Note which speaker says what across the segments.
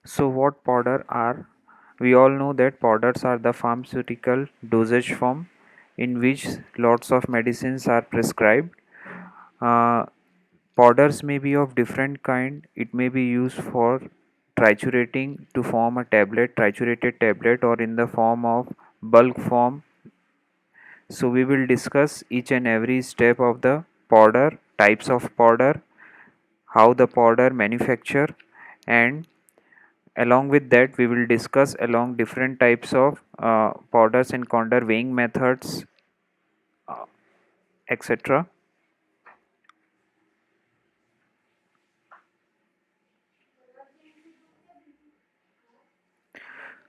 Speaker 1: So what powder are? We all know that powders are the pharmaceutical dosage form in which lots of medicines are prescribed. Uh, Powders may be of different kind. It may be used for triturating to form a tablet, triturated tablet, or in the form of bulk form. So we will discuss each and every step of the powder, types of powder, how the powder manufacture, and along with that we will discuss along different types of powders and counter weighing methods, uh, etc.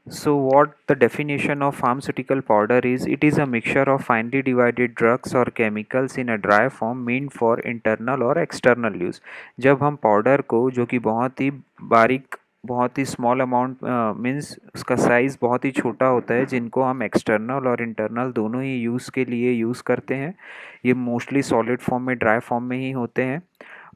Speaker 1: So what the definition of pharmaceutical powder is? It is a mixture of finely divided drugs or chemicals in a dry form meant for internal or external use. जब हम powder को, जो कि बहुत ही बारीक, बहुत ही small amount means उसका size बहुत ही छोटा होता है, जिनको हम एक्सटर्नल और इंटरनल दोनों ही यूज़ के लिए यूज़ करते हैं, ये मोस्टली सॉलिड फॉर्म में, ड्राई फॉर्म में ही होते हैं.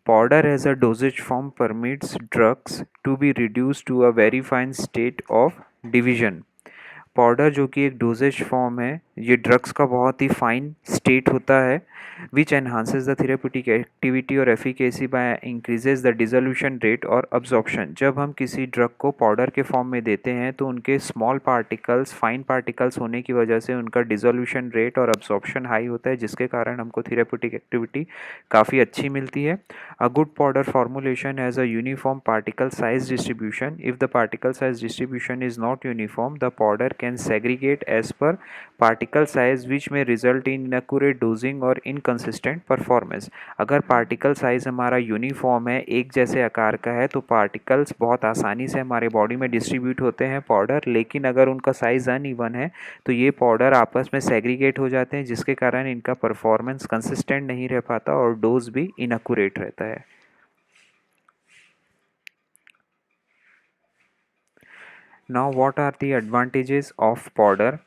Speaker 1: Powder as a dosage form permits drugs to be reduced to a very fine state of division. Powder जो कि एक डोजेज फॉर्म है, ये ड्रग्स का बहुत ही फाइन स्टेट होता है, which enhances the therapeutic activity और efficacy by increases the dissolution rate और अब्जॉर्प्शन. जब हम किसी ड्रग को पाउडर के फॉर्म में देते हैं तो उनके स्मॉल पार्टिकल्स, फाइन पार्टिकल्स होने की वजह से उनका डिसोल्यूशन रेट और अब्जॉर्प्शन हाई होता है, जिसके कारण हमको थेरेप्यूटिक एक्टिविटी काफ़ी अच्छी मिलती है. A good powder formulation has a uniform particle size distribution. If the particle size distribution is not uniform, the powder can segregate as per particle size, which may result in inaccurate dosing or inconsistent performance. अगर particle size हमारा uniform है, एक जैसे आकार का है, तो particles बहुत आसानी से हमारे बॉडी में डिस्ट्रीब्यूट होते हैं पाउडर. लेकिन अगर उनका साइज अनइवन है तो ये पाउडर आपस में सेग्रीगेट हो जाते हैं, जिसके कारण इनका परफॉर्मेंस कंसिस्टेंट नहीं रह पाता और डोज भी इनअक्यूरेट रहता है. Now, what are the advantages of powder?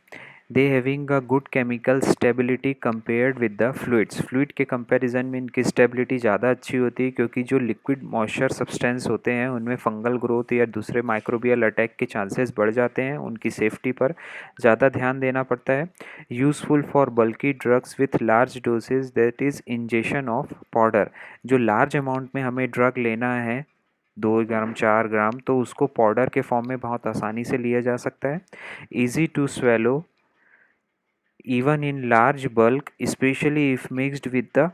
Speaker 1: They having a good chemical stability compared with the fluids. Fluid के कंपैरिजन में इनकी स्टेबिलिटी ज़्यादा अच्छी होती है, क्योंकि जो लिक्विड मॉइस्चर सब्सटेंस होते हैं उनमें फंगल ग्रोथ या दूसरे माइक्रोबियल अटैक के चांसेस बढ़ जाते हैं. उनकी सेफ्टी पर ज़्यादा ध्यान देना पड़ता है. Useful for bulky drugs with large dosage, that is injection of powder. जो लार्ज अमाउंट में हमें ड्रग लेना है, 2 ग्राम 4 ग्राम, तो उसको पाउडर के फॉर्म में बहुत आसानी से लिया जा सकता है. Easy to swallow even in large bulk, especially if mixed with the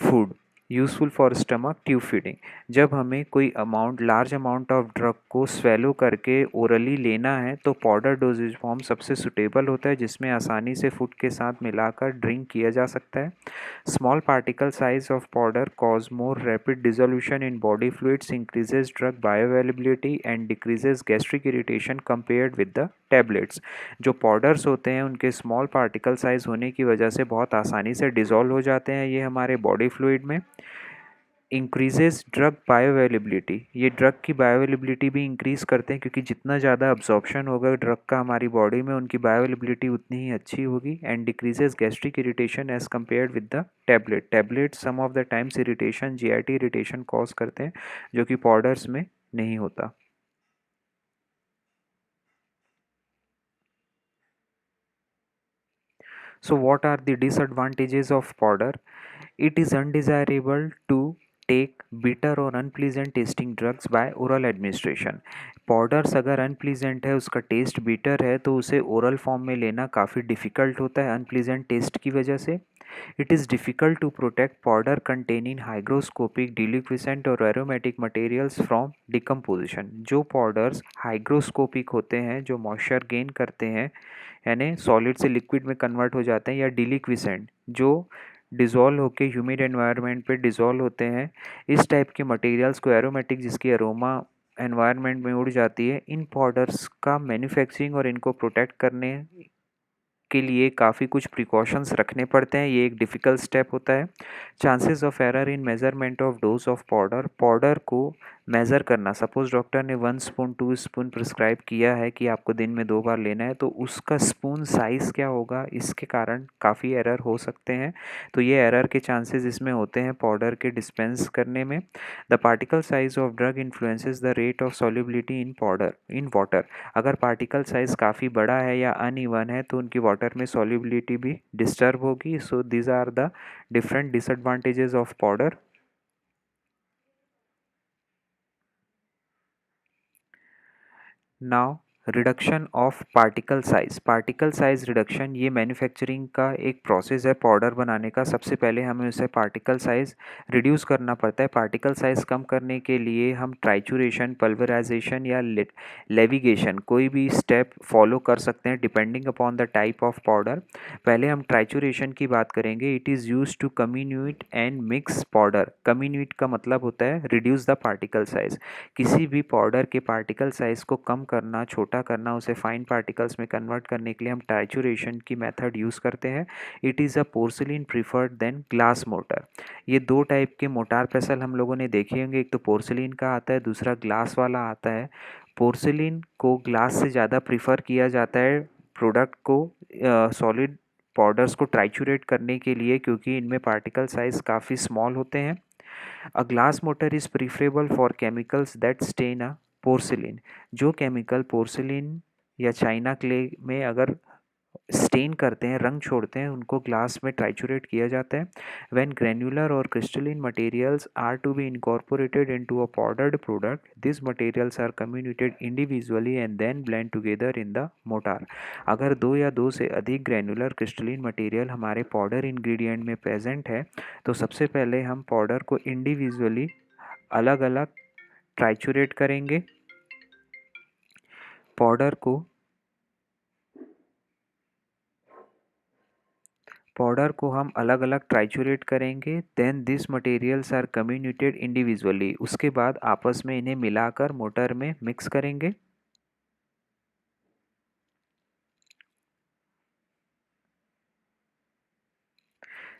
Speaker 1: food. Useful for stomach tube feeding. जब हमें कोई amount, large amount of drug को स्वेलो करके ओरली लेना है तो पाउडर डोजेज फॉर्म सबसे सुटेबल होता है, जिसमें आसानी से फूड के साथ मिलाकर ड्रिंक किया जा सकता है. Small particle size of powder cause more rapid dissolution in body fluids, increases drug bioavailability and decreases gastric irritation compared with the tablets. जो पाउडर्स होते हैं उनके स्मॉल पार्टिकल साइज होने की वजह से बहुत आसानी से डिज़ोल्व हो जाते हैं ये हमारे बॉडी फ्लूइड में. इंक्रीजेज ड्रग बायोअवेलेबिलिटी, ये ड्रग की बायोअवेलेबिलिटी भी इंक्रीज़ करते हैं, क्योंकि जितना ज़्यादा अब्जॉर्प्शन होगा ड्रग का हमारी बॉडी में, उनकी बायोअवेलेबिलिटी उतनी ही अच्छी होगी. And decreases gastric irritation as compared with the tablet some of the times irritation, GIT irritation cause करते हैं, जो कि पाउडर्स में नहीं होता. So, what are the disadvantages of powder? It is undesirable to take bitter or unpleasant tasting drugs by oral administration. Powders अगर unpleasant है, उसका टेस्ट बिटर है, तो उसे ओरल फॉर्म में लेना काफ़ी डिफ़िकल्ट होता है अनप्लीजेंट टेस्ट की वजह से. It is difficult to protect powder containing hygroscopic deliquescent और एरोमेटिक मटेरियल्स फ्रॉम डिकम्पोजिशन. जो पाउडर्स हाइग्रोस्कोपिक होते हैं, जो मॉइस्चर गेन करते हैं, यानी सॉलिड से लिक्विड में कन्वर्ट हो जाते हैं, या डिलिक्विसेंट जो डिज़ोल्व होकर ह्यूमिड एनवायरनमेंट पे डिज़ोल्व होते हैं, इस टाइप के मटेरियल्स को, एरोमेटिक जिसकी अरोमा एनवायरनमेंट में उड़ जाती है, इन पाउडर्स का मैन्युफैक्चरिंग और इनको प्रोटेक्ट करने के लिए काफ़ी कुछ प्रिकॉशंस रखने पड़ते हैं. ये एक डिफ़िकल्ट स्टेप होता है. Chances of error in measurement of dose of powder. Powder को मेज़र करना, सपोज़ डॉक्टर ने 1 स्पून 2 स्पून प्रिस्क्राइब किया है कि आपको दिन में 2 बार लेना है, तो उसका स्पून साइज़ क्या होगा, इसके कारण काफ़ी एरर हो सकते हैं। तो ये एरर के चांसेस इसमें होते हैं पाउडर के डिस्पेंस करने में। The particle size of drug influences the rate of solubility in water. अगर पार्टिकल साइज़ काफ़ी बड़ा है या अनइवन है तो उनकी वाटर में सॉल्युबिलिटी भी डिस्टर्ब होगी। So these are the different disadvantages of powder. Now reduction of particle size reduction ये मैन्युफैक्चरिंग का एक प्रोसेस है पाउडर बनाने का। सबसे पहले हमें उसे पार्टिकल साइज रिड्यूस करना पड़ता है। पार्टिकल साइज कम करने के लिए हम ट्राइचुरेशन, पल्वराइजेशन या लेविगेशन कोई भी स्टेप फॉलो कर सकते हैं depending upon the type of powder. पहले हम ट्राइचुरेशन की बात करेंगे। It is use to comminute and mix powder. Comminute का मतलब होता है रिड्यूस द पार्टिकल साइज। किसी भी पाउडर के पार्टिकल साइज को कम करना, छोटा करना, उसे फाइन पार्टिकल्स में कन्वर्ट करने के लिए हम ट्राइचुरेशन की मेथड यूज़ करते हैं। It is a porcelain preferred than glass mortar. ये दो टाइप के मोटार पेसल हम लोगों ने देखे होंगे, एक तो पोर्सिलिन का आता है, दूसरा ग्लास वाला आता है। पोर्सिलिन को ग्लास से ज़्यादा प्रीफर किया जाता है प्रोडक्ट को सॉलिड पाउडर्स को ट्राइचुरेट करने के लिए, क्योंकि इनमें पार्टिकल साइज काफ़ी स्मॉल होते हैं। A glass mortar is preferable for chemicals that stain a porcelain. जो केमिकल पोर्सिलिन या चाइना क्ले में अगर स्टेन करते हैं, रंग छोड़ते हैं, उनको ग्लास में ट्राइचुरेट किया जाता है। व्हेन ग्रेन्युलर और crystalline materials are to be incorporated into a powdered product, this materials are comminuted individually and then blend together in the mortar. अगर दो या दो से अधिक ग्रेन्युलर क्रिस्टलिन मटेरियल हमारे पाउडर इंग्रेडिएंट में प्रेजेंट है, तो सबसे पहले हम पाउडर को इंडिविजुअली अलग अलग ट्राइचुरेट करेंगे। पाउडर को पाउडर को हम अलग अलग ट्राइचुरेट करेंगे। Then this materials are comminuted individually. उसके बाद आपस में इन्हें मिलाकर मोटर में मिक्स करेंगे।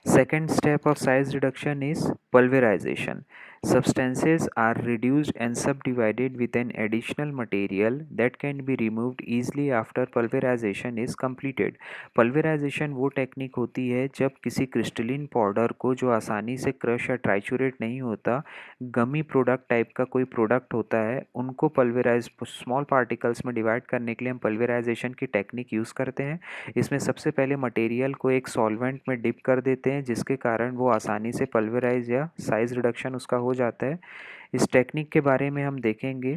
Speaker 1: Second step of size reduction is pulverization. Substances are reduced and subdivided with an additional material that can be removed easily after pulverization is completed. Pulverization वो technique होती है जब किसी क्रिस्टलिन पाउडर को, जो आसानी से क्रश या ट्राइचुरेट नहीं होता, गमी प्रोडक्ट टाइप का कोई प्रोडक्ट होता है, उनको पल्वेराइज स्मॉल पार्टिकल्स में डिवाइड करने के लिए हम पल्वेराइजेशन की टेक्निक यूज़ करते हैं। इसमें सबसे पहले मटेरियल को एक सॉल्वेंट में डिप कर देते हैं, जिसके कारण वो आसानी से पल्वराइज या साइज रिडक्शन उसका हो जाता है। इस टेक्निक के बारे में हम देखेंगे।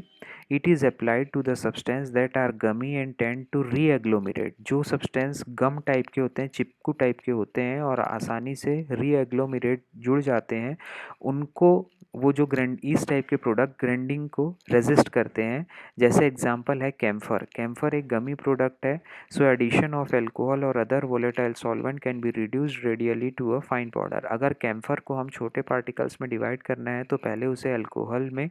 Speaker 1: It is applied to the substance that are gummy and tend to reagglomerate. जो सब्सटेंस गम टाइप के होते हैं, चिपकू टाइप के होते हैं और आसानी से री एग्लोमिरेट जुड़ जाते हैं, उनको वो जो ग्रैंड इस टाइप के प्रोडक्ट ग्राइंडिंग को रेजिस्ट करते हैं। जैसे एग्जांपल है कैम्फर। कैम्फर एक गमी प्रोडक्ट है। So addition of alcohol or other volatile solvent can be reduced radially to a fine powder। अगर कैम्फर को हम छोटे पार्टिकल्स में डिवाइड करना है तो पहले उसे अल्कोहल में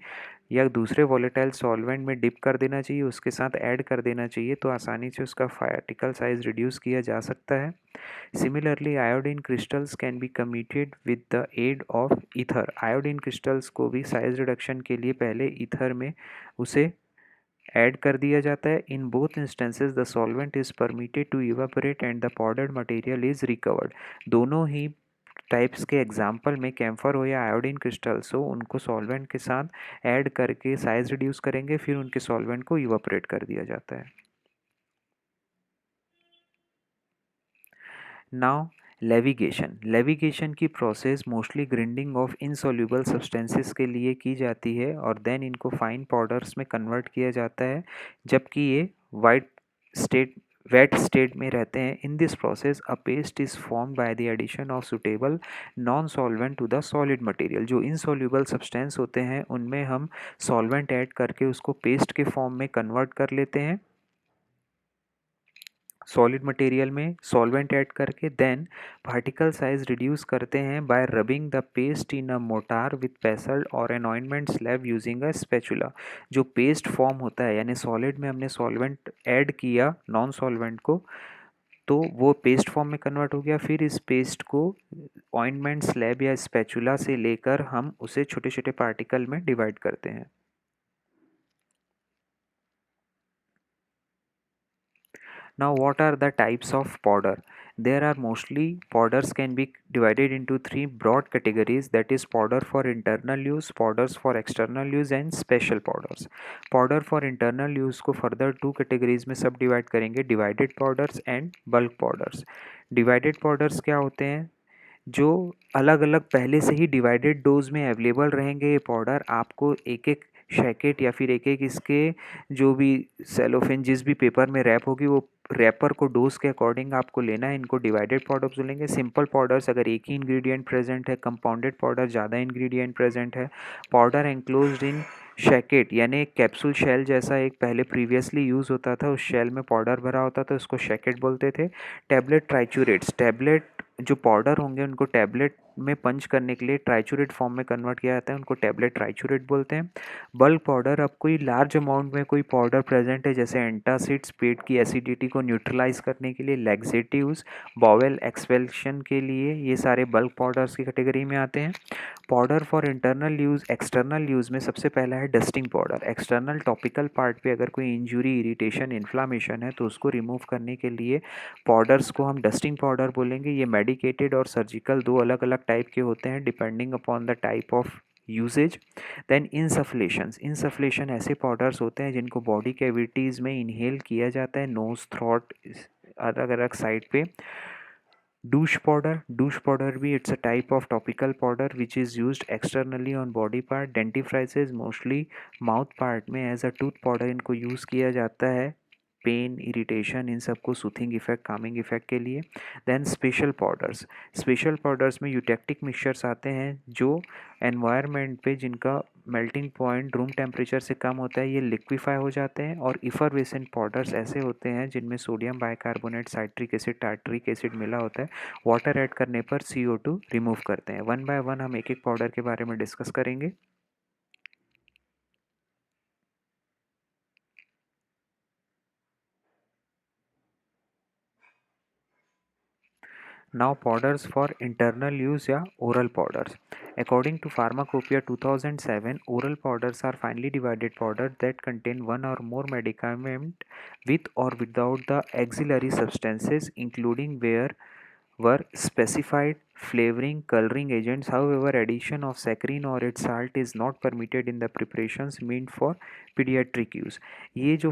Speaker 1: या दूसरे वोलेटाइल सॉल्वेंट में डिप कर देना चाहिए, उसके साथ ऐड कर देना चाहिए, तो आसानी से उसका पार्टिकल साइज रिड्यूस किया जा सकता है। Similarly iodine crystals can be comminuted with the aid of ether. Iodine crystals को भी साइज रिडक्शन के लिए पहले ईथर में उसे ऐड कर दिया जाता है। In both instances the solvent is permitted to evaporate and the powdered material is recovered. दोनों ही टाइप्स के एग्जाम्पल में कैम्फर हो या आयोडीन क्रिस्टल्स हो, उनको सॉल्वेंट के साथ ऐड करके साइज रिड्यूस करेंगे, फिर उनके सॉल्वेंट को इवापोरेट कर दिया जाता है। नाउ लेविगेशन की process mostly grinding of insoluble substances के लिए की जाती है और देन इनको फाइन पाउडर्स में कन्वर्ट किया जाता है, जबकि ये वाइट स्टेट वेट स्टेट में रहते हैं। In this process a paste is form by the addition of suitable non solvent to the solid material. जो इनसॉल्युबल सब्सटेंस होते हैं उनमें हम सॉल्वेंट ऐड करके उसको पेस्ट के फॉर्म में कन्वर्ट कर लेते हैं, सॉलिड मटेरियल में सॉल्वेंट ऐड करके। देन पार्टिकल साइज रिड्यूस करते हैं by rubbing the paste in a mortar with pestle और an ointment slab using a spatula. जो पेस्ट फॉर्म होता है, यानी सॉलिड में हमने सॉल्वेंट ऐड किया नॉन सॉल्वेंट को, तो वो पेस्ट फॉर्म में कन्वर्ट हो गया। फिर इस पेस्ट को ऑइंटमेंट स्लैब या स्पैचुला से लेकर हम उसे छोटे छोटे पार्टिकल में डिवाइड करते हैं। Now, what are the types of powder? There are mostly powders can be divided into three broad categories, that is powder for internal use, powders for external use and special powders. Powder for internal use को further two categories में सब divide करेंगे, divided powders and bulk powders. Divided powders क्या होते हैं? जो अलग अलग पहले से ही डिवाइडेड डोज में अवेलेबल रहेंगे ये पाउडर, आपको एक एक शैकेट या फिर एक एक इसके जो भी सेलोफेन जिस भी पेपर में रैप होगी वो रैपर को डोज के अकॉर्डिंग आपको लेना है, इनको डिवाइडेड पाउडर्स बोलेंगे। सिंपल पाउडर्स अगर एक ही इंग्रेडिएंट प्रेजेंट है, कंपाउंडेड पाउडर ज़्यादा इंग्रेडिएंट प्रेजेंट है, पाउडर एंक्लोज्ड इन शैकेट यानी एक कैप्सूल शेल जैसा एक पहले प्रीवियसली यूज़ होता था, उस शेल में पाउडर भरा होता था, उसको शैकेट बोलते थे। टैबलेट ट्राइचूरेट्स, टैबलेट जो पाउडर होंगे उनको टैबलेट में पंच करने के लिए ट्राइचूरेट फॉर्म में कन्वर्ट किया जाता है, उनको टैबलेट ट्राइचूरेट बोलते हैं। बल्क पाउडर, अब कोई लार्ज अमाउंट में कोई पाउडर प्रेजेंट है जैसे एंटासिड्स पेट की एसिडिटी को न्यूट्रलाइज करने के लिए, लैक्सेटिव्स, बॉवेल एक्सपेल्शन के लिए, ये सारे बल्क पाउडर्स की कैटेगरी में आते हैं। Powder for internal use, external use में सबसे पहला है dusting powder. External topical part पे अगर कोई इंजरी, इरिटेशन, इन्फ्लामेशन है तो उसको रिमूव करने के लिए पाउडर्स को हम डस्टिंग पाउडर बोलेंगे। ये मेडिकेटेड और सर्जिकल दो अलग अलग टाइप के होते हैं depending upon the type of usage. Then insufflations, insufflation ऐसे पाउडर्स होते हैं जिनको बॉडी कैविटीज़ में इनहेल किया जाता है, नोज, थ्रोट, अलग अलग साइड पे। douche powder भी it's a type of topical powder which is used externally on body part. dentifrices mostly mouth part में एज अ टूथ पाउडर इनको यूज़ किया जाता है पेन, इरिटेशन, इन सबको सूथिंग इफेक्ट, कामिंग इफेक्ट के लिए। देन स्पेशल पाउडर्स में यूटेक्टिक मिक्सचर्स आते हैं जो एनवायरनमेंट पे जिनका मेल्टिंग पॉइंट रूम टेम्परेचर से कम होता है, ये लिक्विफाई हो जाते हैं। और इफरवेसेंट पाउडर्स ऐसे होते हैं जिनमें sodium bicarbonate, citric acid, tartaric acid मिला होता है, वाटर ऐड करने पर CO2 रिमूव करते हैं। वन बाय वन हम एक एक पाउडर के बारे में डिस्कस करेंगे। Now powders for internal use या oral powders. According to Pharmacopoeia 2007, oral powders are finely divided powders that contain one or more medicament with or without the auxiliary substances, including where were specified flavoring coloring agents. However, addition of saccharine or its salt is not permitted in the preparations meant for pediatric use. ये जो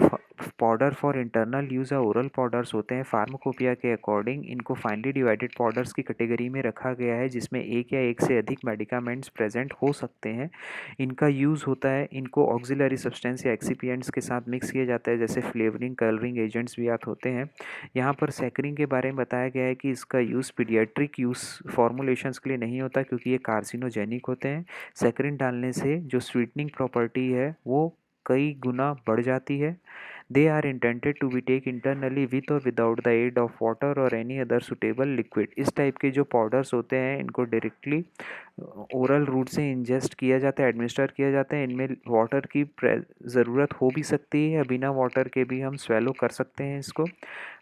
Speaker 1: powder for internal use या oral powders होते हैं pharmacopoeia के according इनको finally divided powders की category में रखा गया है जिसमें एक या एक से अधिक मेडिकामेंट्स प्रेजेंट हो सकते हैं। इनका यूज़ होता है, इनको ऑक्सिलरी सब्सटेंस या एक्सिपिएंट्स के साथ मिक्स किया जाता है जैसे फ्लेवरिंग कलरिंग एजेंट्स भी आते होते हैं। यहाँ पर सैकरिंग के बारे में बताया गया है कि इसका यूज़ पीडियाट्रिक यूज़ फॉर्मुलेशंस के लिए नहीं होता क्योंकि ये कार्सिनोजेनिक होते हैं। सैकरिन डालने से जो स्वीटनिंग प्रॉपर्टी है वो कई गुना बढ़ जाती है। They are intended to be take internally with और without the aid of water और एनी अदर सुटेबल लिक्विड। इस टाइप के जो पाउडर्स होते हैं इनको डायरेक्टली ओरल रूट से इंजेस्ट किया जाता है, एडमिनिस्टर किया जाता है। इनमें वाटर की ज़रूरत हो भी सकती है या बिना वाटर के भी हम स्वेलो कर सकते हैं इसको।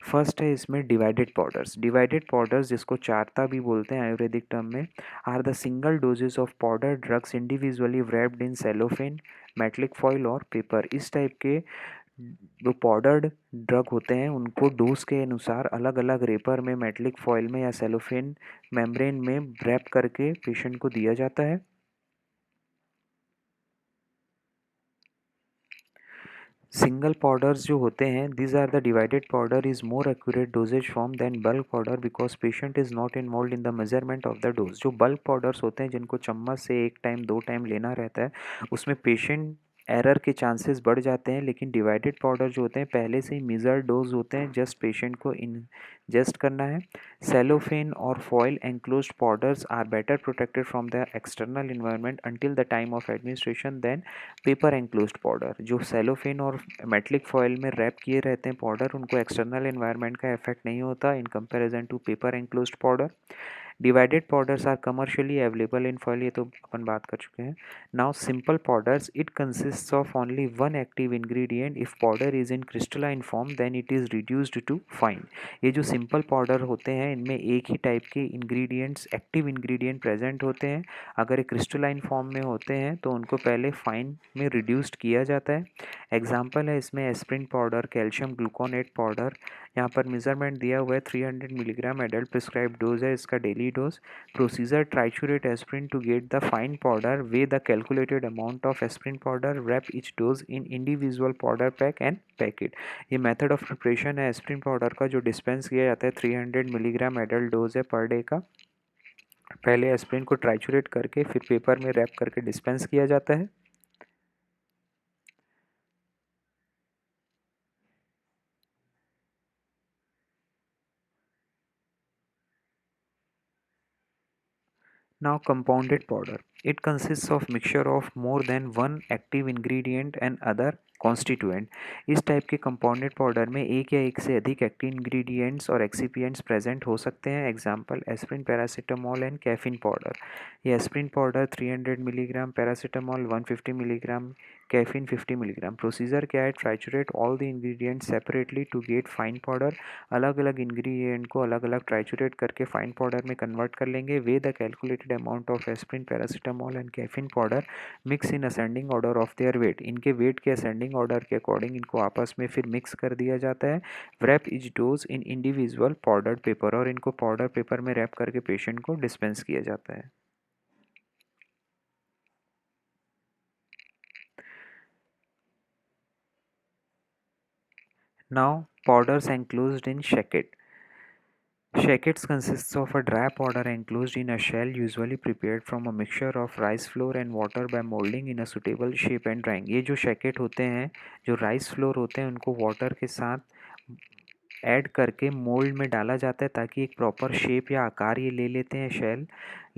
Speaker 1: फर्स्ट है इसमें डिवाइडेड पाउडर्स जिसको चारता भी बोलते हैं आयुर्वेदिक टर्म में, are the single doses of powder drugs individually wrapped in cellophane, metallic foil और पेपर। इस टाइप के जो पाउडर्ड ड्रग होते हैं उनको डोज के अनुसार अलग अलग रेपर में, मेटलिक फॉइल में या सेलोफेन मेम्ब्रेन में रैप करके पेशेंट को दिया जाता है। सिंगल पाउडर्स जो होते हैं this are the divided powder is more accurate doses form than bulk powder because patient is not involve in the measurement of the dose. जो बल्क पाउडर्स होते हैं जिनको चम्मच से एक टाइम दो टाइम लेना रहता है उसमें पेशेंट एरर के चांसेस बढ़ जाते हैं, लेकिन डिवाइडेड पाउडर जो होते हैं पहले से ही मिजर डोज होते हैं, जस्ट पेशेंट को इंजेस्ट करना है। सेलोफेन और foil enclosed powders are better protected from the external environment until the time of administration then paper enclosed powder. जो सेलोफेन और मेटलिक फॉइल में रैप किए रहते हैं पाउडर उनको एक्सटर्नल इन्वायरमेंट का इफेक्ट नहीं होता in comparison to paper enclosed powder. Divided powders are commercially available in foil, ये तो अपन बात कर चुके हैं. Now simple powders, it consists of only one active ingredient. If powder is in crystalline form then it is reduced to fine. ये जो simple powder होते हैं इनमें एक ही टाइप के इंग्रेडिएंट्स, एक्टिव इंग्रेडिएंट प्रेजेंट होते हैं. अगर ये क्रिस्टलाइन फॉर्म में होते हैं तो उनको पहले फाइन में रिड्यूस्ड किया जाता है. एग्जाम्पल है इसमें aspirin powder, calcium gluconate powder. यहाँ पर मेजरमेंट दिया हुआ है 300 मिलीग्राम एडल्ट प्रिस्क्राइब डोज है इसका daily dose. Procedure, triturate aspirin to get the fine powder, weigh the calculated amount of aspirin powder, wrap each dose in individual powder pack and pack it. ये method of preparation है aspirin powder का जो dispense किया जाता है. 300 milligram adult dose है per day का. पहले एस्प्रिन को ट्राइचुरेट करके फिर पेपर में रैप करके डिस्पेंस किया जाता है. Now compounded powder. It consists of mixture of more than one active ingredient and other constituent. इस टाइप के कंपाउंडेड पाउडर में एक या एक से अधिक एक्टिव इंग्रेडिएंट्स और एक्सिपिएंट्स प्रेजेंट हो सकते हैं. Example aspirin, paracetamol and caffeine powder. ये aspirin powder 300 milligram, paracetamol 150 milligram, caffeine 50 milligram. Procedure क्या है? Triturate all the ingredients separately to get fine powder. अलग अलग इंग्रेडिएंट को अलग अलग ट्राइचुरेट करके फाइन पाउडर में कन्वर्ट कर लेंगे. Weigh the calculated amount of aspirin, paracetamol and caffeine powder, mix in ascending order of their weight. इनके वेट के असेंडिंग ऑर्डर के अकॉर्डिंग इनको आपस में फिर मिक्स कर दिया जाता है. Wrap each dose in individual powder paper, और इनको पाउडर पेपर में रैप करके पेशेंट को डिस्पेंस किया जाता है. Now, powders enclosed in shacket. Shackets consists of a dry powder enclosed in a shell usually prepared from a mixture of rice flour and water by molding in a suitable shape and drying. ये जो shacket होते हैं, जो rice flour होते हैं, उनको water के साथ ऐड करके मोल्ड में डाला जाता है ताकि एक प्रॉपर शेप या आकार ये ले लेते हैं, शेल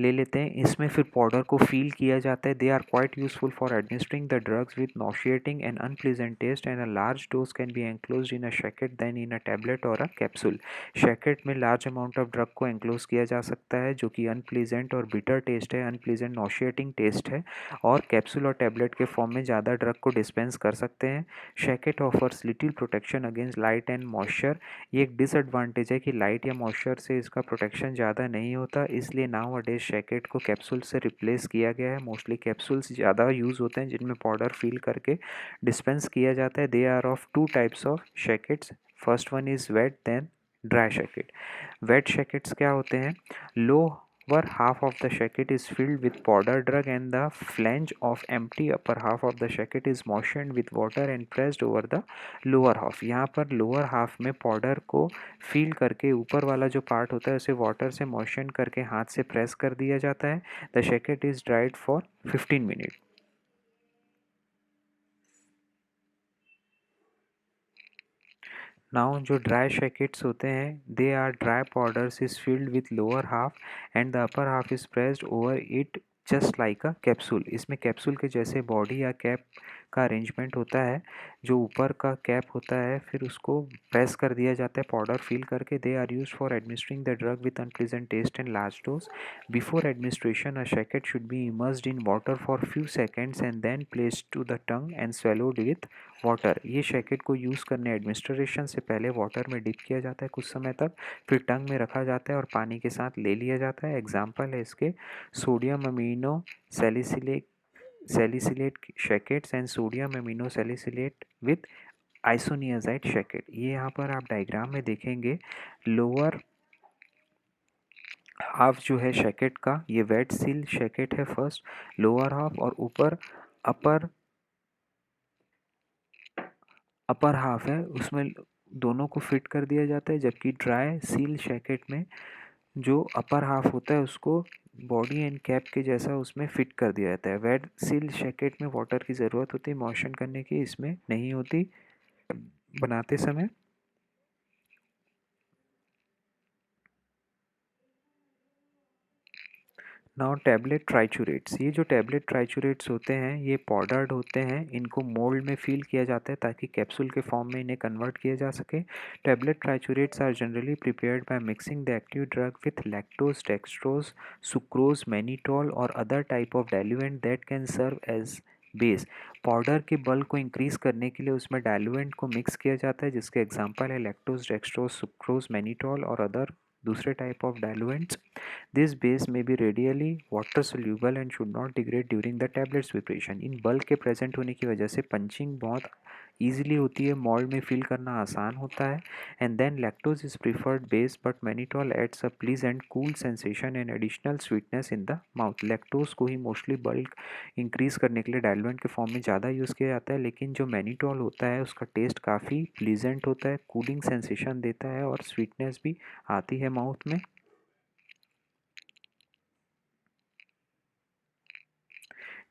Speaker 1: ले लेते हैं. इसमें फिर पाउडर को फील किया जाता है. They are quite useful for administering the drugs with nauseating and unpleasant taste, and a large dose can be enclose in a sachet than in a tablet और अ कैप्सूल. शैकेट में large amount of drug को enclose किया जा सकता है जो कि unpleasant और बिटर टेस्ट है, अनप्लीजेंट नॉशिएटिंग टेस्ट है, और कैप्सूल और टैबलेट के फॉर्म में ज़्यादा ड्रग को डिस्पेंस कर सकते हैं. Sachet offers little protection against light and moisture. ये एक डिसएडवांटेज है कि लाइट या मॉइस्चर से इसका प्रोटेक्शन ज़्यादा नहीं होता, इसलिए नाउ अडेज शैकेट को कैप्सूल से रिप्लेस किया गया है. मोस्टली कैप्सूल्स ज़्यादा यूज़ होते हैं जिनमें पाउडर फिल करके डिस्पेंस किया जाता है. They are of two types of sachets. First one is wet, then dry sachet. Wet sachets क्या होते हैं? Lower half of the shacket is filled with powder drug and the flange of empty upper half of the shacket is moistened with water and pressed over the lower half. यहाँ पर lower half में powder को feel करके ऊपर वाला जो part होता है उसे वाटर से मॉइस्चन करके हाथ से प्रेस कर दिया जाता है. The sachet is dried for 15 minute. Now जो ड्राई शैकेट्स होते हैं, they are dry powders is filled with lower half and the upper half is pressed over it just like a capsule. इसमें capsule के जैसे body या cap का arrangement होता है. जो ऊपर का कैप होता है फिर उसको प्रेस कर दिया जाता है पाउडर फिल करके. They are use for administering the drug with unpleasant taste and large dose. Before administration a sachet should be immersed in water for few seconds and then placed to the tongue and swallowed with water. ये sachet को use करने administration से पहले water में dip किया जाता है कुछ समय तक, फिर टंग में रखा जाता है और पानी के साथ ले लिया जाता है. एग्जाम्पल है इसके sodium amino salicylate sachets and sodium amino salicylate with isoniazid sachet. ये यहाँ पर आप डायग्राम में देखेंगे. लोअर हाफ जो है शैकेट का, ये वेट सील शैकेट है फर्स्ट, लोअर हाफ, और ऊपर अपर अपर हाफ है उसमें दोनों को फिट कर दिया जाता है. जबकि ड्राई सील शैकेट में जो अपर हाफ होता है उसको बॉडी एंड कैप के जैसा उसमें फिट कर दिया जाता है. वेट सील शैकेट में वाटर की ज़रूरत होती है मॉइस्चन करने की, इसमें नहीं होती बनाते समय. नाउ टैबलेट ट्राइचूरेट्स, ये जो टैबलेट ट्राइचूरेट्स होते हैं ये पाउडर्ड होते हैं, इनको मोल्ड में फील किया जाता है ताकि कैप्सूल के फॉर्म में इन्हें कन्वर्ट किया जा सके। Tablet triturates are generally prepared by mixing the active drug with lactose, dextrose, sucrose, mannitol और other type of diluent that can serve as base. Powder के बल्क को इंक्रीज करने के लिए उसमें डाइल्यूएंट को मिक्स किया जाता है, जिसके एग्जांपल है लैक्टोज, डेक्सट्रोज, सुक्रोज, मैनिटोल और अदर दूसरे type of diluents. This base may be readily water soluble and should not degrade during the tablets preparation. In bulk के प्रेजेंट होने की वजह से पंचिंग बहुत ईजिली होती है, मोल्ड में फिल करना आसान होता है। And then lactose is preferred base but mannitol adds a pleasant cool sensation and additional sweetness in the mouth. Lactose को ही मोस्टली बल्क इंक्रीज करने के लिए डाइल्यूएंट के फॉर्म में ज़्यादा यूज़ किया जाता है, लेकिन जो मैनिटोल होता है उसका टेस्ट काफ़ी प्लीजेंट होता है, कूलिंग सेंसेशन देता है और स्वीटनेस भी आती है माउथ में।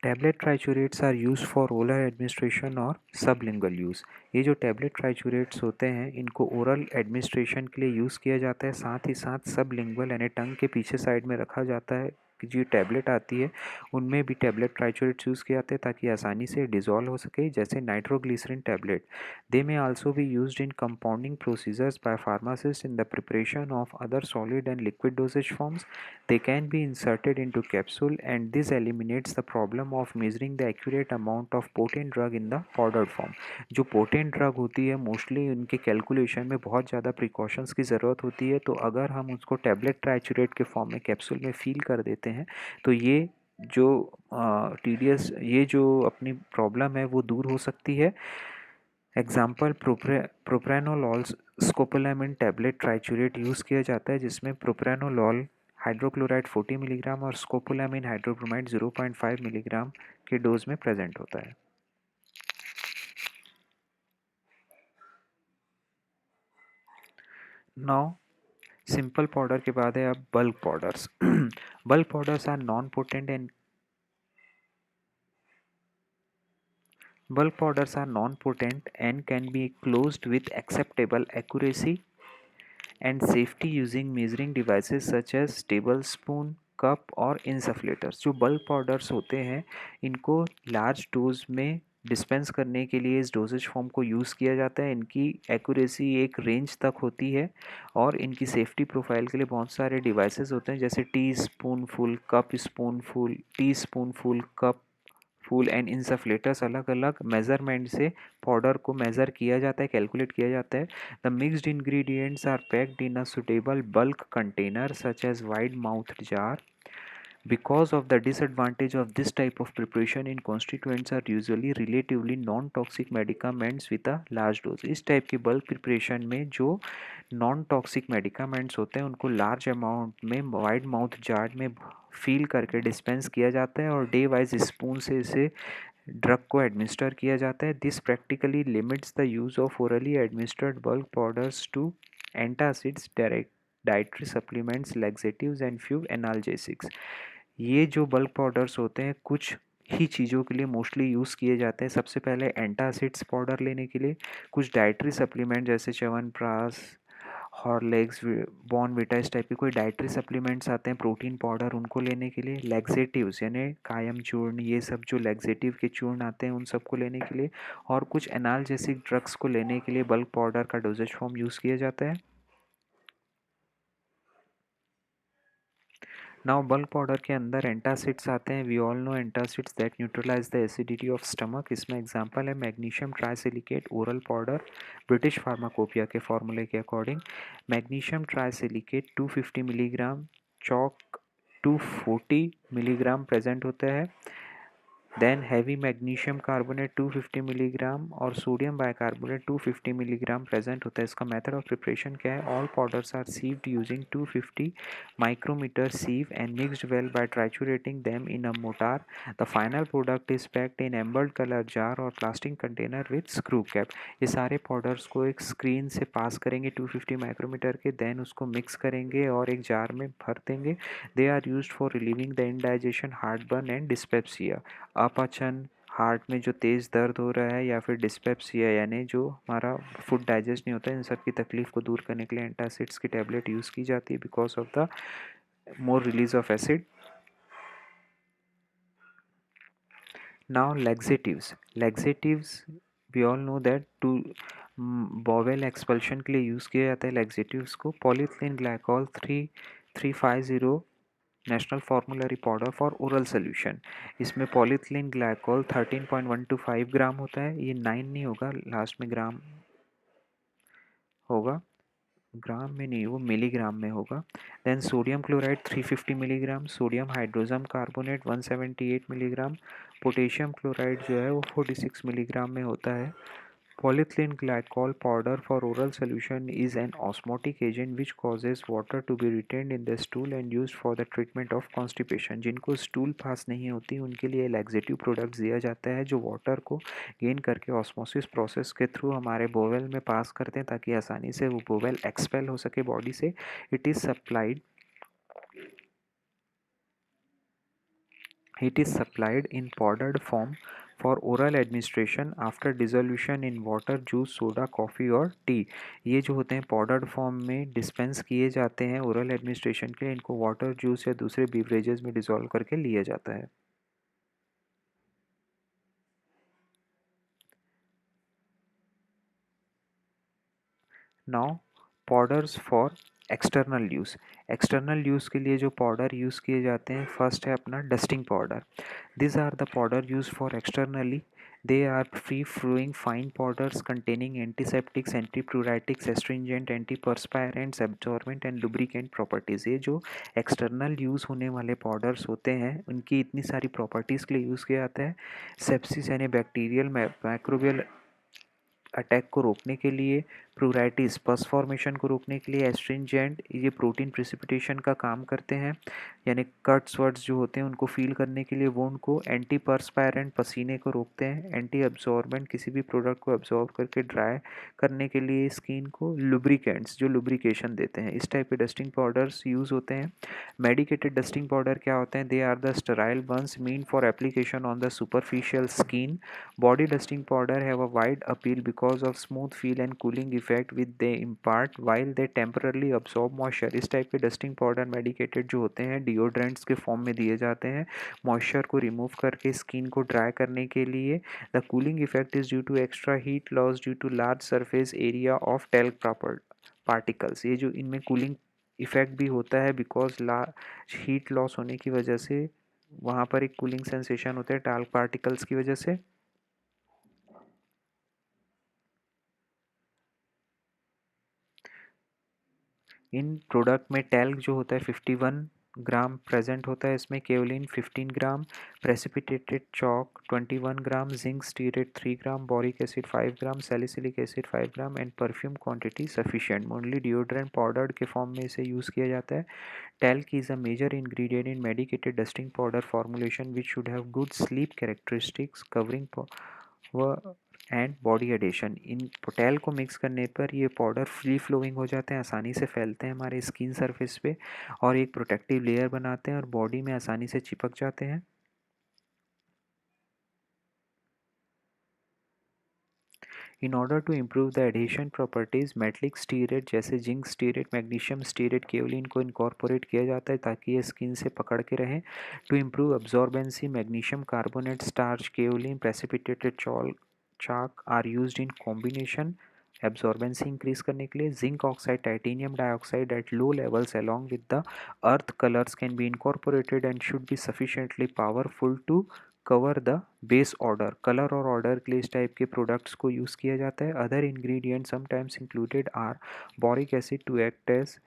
Speaker 1: Tablet triturates are use for oral administration और सबलिंगुअल यूज़। ये जो टैबलेट ट्राइचूरेट्स होते हैं इनको ओरल एडमिनिस्ट्रेशन के लिए यूज़ किया जाता है, साथ ही साथ सबलिंगुअल यानी टंग के पीछे साइड में रखा जाता है कि जो टैबलेट आती है उनमें भी टैबलेट ट्राइचूरेट्स यूज़ किए जाते हैं ताकि आसानी से डिज़ोल्व हो सके, जैसे nitroglycerine tablet. They may also be used in compounding procedures by pharmacist in the preparation of other solid and liquid dosage forms. They can be inserted into capsule and this eliminates the problem of measuring the accurate amount of potent drug in the powdered form. जो potent drug होती है mostly उनके calculation में बहुत ज़्यादा precautions की ज़रूरत होती है, तो अगर हम उसको टैबलेट ट्राइचूरेट के फॉर्म में कैप्सूल में फील कर देते हैं तो ये जो टीडियस ये जो अपनी प्रॉब्लम है वो दूर हो सकती है। Example propranolol scopolamine tablet triturate use किया जाता है, जिसमें प्रोप्रानोलॉल हाइड्रोक्लोराइड 40 मिलीग्राम और स्कोपोलामिन हाइड्रोब्रोमाइड 0.5 मिलीग्राम के डोज में प्रेजेंट होता है। नाउ सिंपल पाउडर के बाद है अब bulk powders. Bulk powders are non potent and bulk powders are non-potent and can be closed with acceptable accuracy and safety using measuring devices such as tablespoon, cup और इंसफ्लेटर्स। जो bulk powders होते हैं इनको large dose में dispense करने के लिए इस डोजेज फॉर्म को यूज़ किया जाता है। इनकी एक्यूरेसी एक रेंज तक होती है और इनकी सेफ्टी प्रोफाइल के लिए बहुत सारे डिवाइसेस होते हैं, जैसे tea spoon full, cup spoon full, tea spoon full, cup full and insufflators. अलग अलग मेजरमेंट से पाउडर को मेज़र किया जाता है, कैलकुलेट किया जाता है। The mixed ingredients are packed in a suitable bulk container such as wide mouth jar. Because of the disadvantage of this type of preparation in constituents are usually relatively non-toxic medicaments with a large dose। इस type की bulk preparation में जो non toxic medicaments होते हैं उनको large amount में wide mouth jar में feel करके डिस्पेंस किया जाता है और डे वाइज स्पून से इसे ड्रग को एडमिनिस्टर किया जाता है। This practically limits the use of orally administered bulk powders to antacids, direct dietary supplements, laxatives and few analgesics. ये जो बल्क पाउडर्स होते हैं कुछ ही चीज़ों के लिए मोस्टली यूज़ किए जाते हैं। सबसे पहले एंटासिड्स पाउडर लेने के लिए, कुछ डाइटरी सप्लीमेंट जैसे च्यवनप्राश, हॉर्लिक्स, बॉर्नविटा, इस टाइप के कोई डाइटरी सप्लीमेंट्स आते हैं, प्रोटीन पाउडर, उनको लेने के लिए। लैक्सेटिव्स यानी कायम चूर्ण, ये सब जो लैक्सेटिव के चूर्ण आते हैं उन सबको लेने के लिए, और कुछ एनाल्जेसिक ड्रग्स को लेने के लिए बल्क पाउडर का डोजेज फॉर्म यूज़ किया जाता है। नाउ बल्क पाउडर के अंदर एंटासिड्स आते हैं। We all know antacids that neutralise the acidity of stomach. इसमें एग्जांपल है magnesium trisilicate oral powder, British pharmacopoeia के फॉर्मूले के according. Magnesium trisilicate 250 milligram, chalk 240 milligram present होता है। Then heavy magnesium carbonate 250 milligram और सोडियम बाइकार्बोनेट 250 मिलीग्राम प्रेजेंट होता है। इसका मेथड ऑफ प्रिपरेशन क्या है? All powders are sieved using 250 micrometer sieve and mixed well by triturating them in a mortar. The final product is packed in amber color jar or plastic container with screw cap. ये सारे powders को एक screen से पास करेंगे 250 micrometer के, then उसको mix करेंगे और एक जार में भर देंगे। They are used for relieving the indigestion, heartburn and dyspepsia. अपचन, हार्ट में जो तेज़ दर्द हो रहा है, या फिर डिस्पेप्सिया यानी जो हमारा फूड डाइजेस्ट नहीं होता है, इन सब की तकलीफ को दूर करने के लिए एंटासिड्स की टैबलेट यूज़ की जाती है because of the more release of acid. Now laxatives we all know that to bowel expulsion के लिए यूज़ किया जाता है laxatives को polyethylene glycol 3350 national formulary powder for oral solution. इसमें पॉलीथिलीन ग्लाइकोल 13.125 ग्राम होता है, ये 9 नहीं होगा, लास्ट में ग्राम होगा, ग्राम में नहीं वो मिलीग्राम में होगा। Then sodium chloride 350 milligram, sodium hydrogen carbonate 178 milligram, potassium chloride जो है वो 46 मिलीग्राम में होता है। Polyethylene glycol powder for oral solution is an osmotic agent which causes water to be retained in the stool and used for the treatment of constipation। जिनको stool pass नहीं होती उनके लिए लैक्सेटिव प्रोडक्ट्स दिया जाता है जो वाटर को गेन करके ऑस्मोसिस प्रोसेस के थ्रू हमारे बोवेल में पास करते हैं ताकि आसानी से वो बोवेल एक्सपेल हो सके बॉडी से। It is supplied It is supplied in powdered form for oral administration after dissolution in water, juice, soda, coffee और टी। ये जो होते हैं पाउडर्ड फॉर्म में डिस्पेंस किए जाते हैं ओरल एडमिनिस्ट्रेशन के लिए, इनको वाटर, जूस या दूसरे बीवरेजेस में डिसॉल्व करके लिया जाता है। Now powders for external use के लिए जो पाउडर यूज़ किए जाते हैं, फर्स्ट है अपना dusting powder. These are the powder used for externally. They are free-flowing fine powders containing antiseptics, antipruritics, astringent, antiperspirants, absorbent and lubricant properties। ये जो एक्सटर्नल यूज़ होने वाले पाउडर्स होते हैं उनकी इतनी सारी प्रॉपर्टीज़ के लिए यूज़ किया जाता है। सेप्सिस यानी बैक्टीरियल माइक्रोबियल अटैक को रोकने के लिए, प्रूराइटिस पस फॉर्मेशन को रोकने के लिए, एस्ट्रिंजेंट ये प्रोटीन प्रिसिपिटेशन का काम करते हैं यानी कट्स वर्ड्स जो होते हैं उनको फील करने के लिए वोंड को, एंटी परस्पायरेंट पसीने को रोकते हैं, एंटी एब्जॉर्बेंट किसी भी प्रोडक्ट को एब्जॉर्ब करके ड्राई करने के लिए स्किन को, लुब्रिकेंट्स जो लुब्रिकेशन देते हैं। इस टाइप के डस्टिंग पाउडर्स यूज़ होते हैं। मेडिकेटेड डस्टिंग पाउडर क्या होते हैं? They are the sterile ones mean for application on the superficial skin. Body dusting powder have a wide appeal because of smooth feel and cooling effect which they impart while they temporarily absorb moisture। इस type के dusting powder medicated जो होते हैं deodorants के form में दिए जाते हैं मॉइस्चर को रिमूव करके स्किन को ड्राई करने के लिए। The cooling effect is due to extra heat loss due to large surface area of talc particles. ये जो इनमें कूलिंग इफेक्ट भी होता है बिकॉज लार्ज हीट लॉस होने की वजह से वहाँ पर एक कूलिंग सेंसेशन होता है टाल्क पार्टिकल्स की वजह से। इन प्रोडक्ट में टैल्क जो होता है 51 ग्राम प्रेजेंट होता है, इसमें kaolin 15 gram, precipitated chalk 21 gram, zinc stearate 3 gram, boric acid 5 gram, salicylic acid 5 gram and perfume quantity sufficient. Only deodorant powder के फॉर्म में इसे यूज़ किया जाता है। Talc is a major ingredient in medicated dusting powder formulation which should have good sleep characteristics, covering power and body adhesion. इन talc को mix करने पर ये पाउडर फ्री फ्लोइंग हो जाते हैं, आसानी से फैलते हैं हमारे स्किन सरफेस पे और एक प्रोटेक्टिव लेयर बनाते हैं और बॉडी में आसानी से चिपक जाते हैं। In order to improve the adhesion properties metallic stearate जैसे zinc stearate, magnesium stearate, kaolin को इनकॉर्पोरेट किया जाता है ताकि ये स्किन से पकड़ के रहें। To improve absorbency magnesium carbonate, starch, kaolin, precipitated chalk are used in combination absorbency increase करने के लिए। Zinc oxide, titanium dioxide at low levels along with the earth colors can be incorporated and should be sufficiently powerful to cover the base order. Colour और order के लिए इस type के products को use किया जाता है। Other ingredient sometimes included are boric acid to act as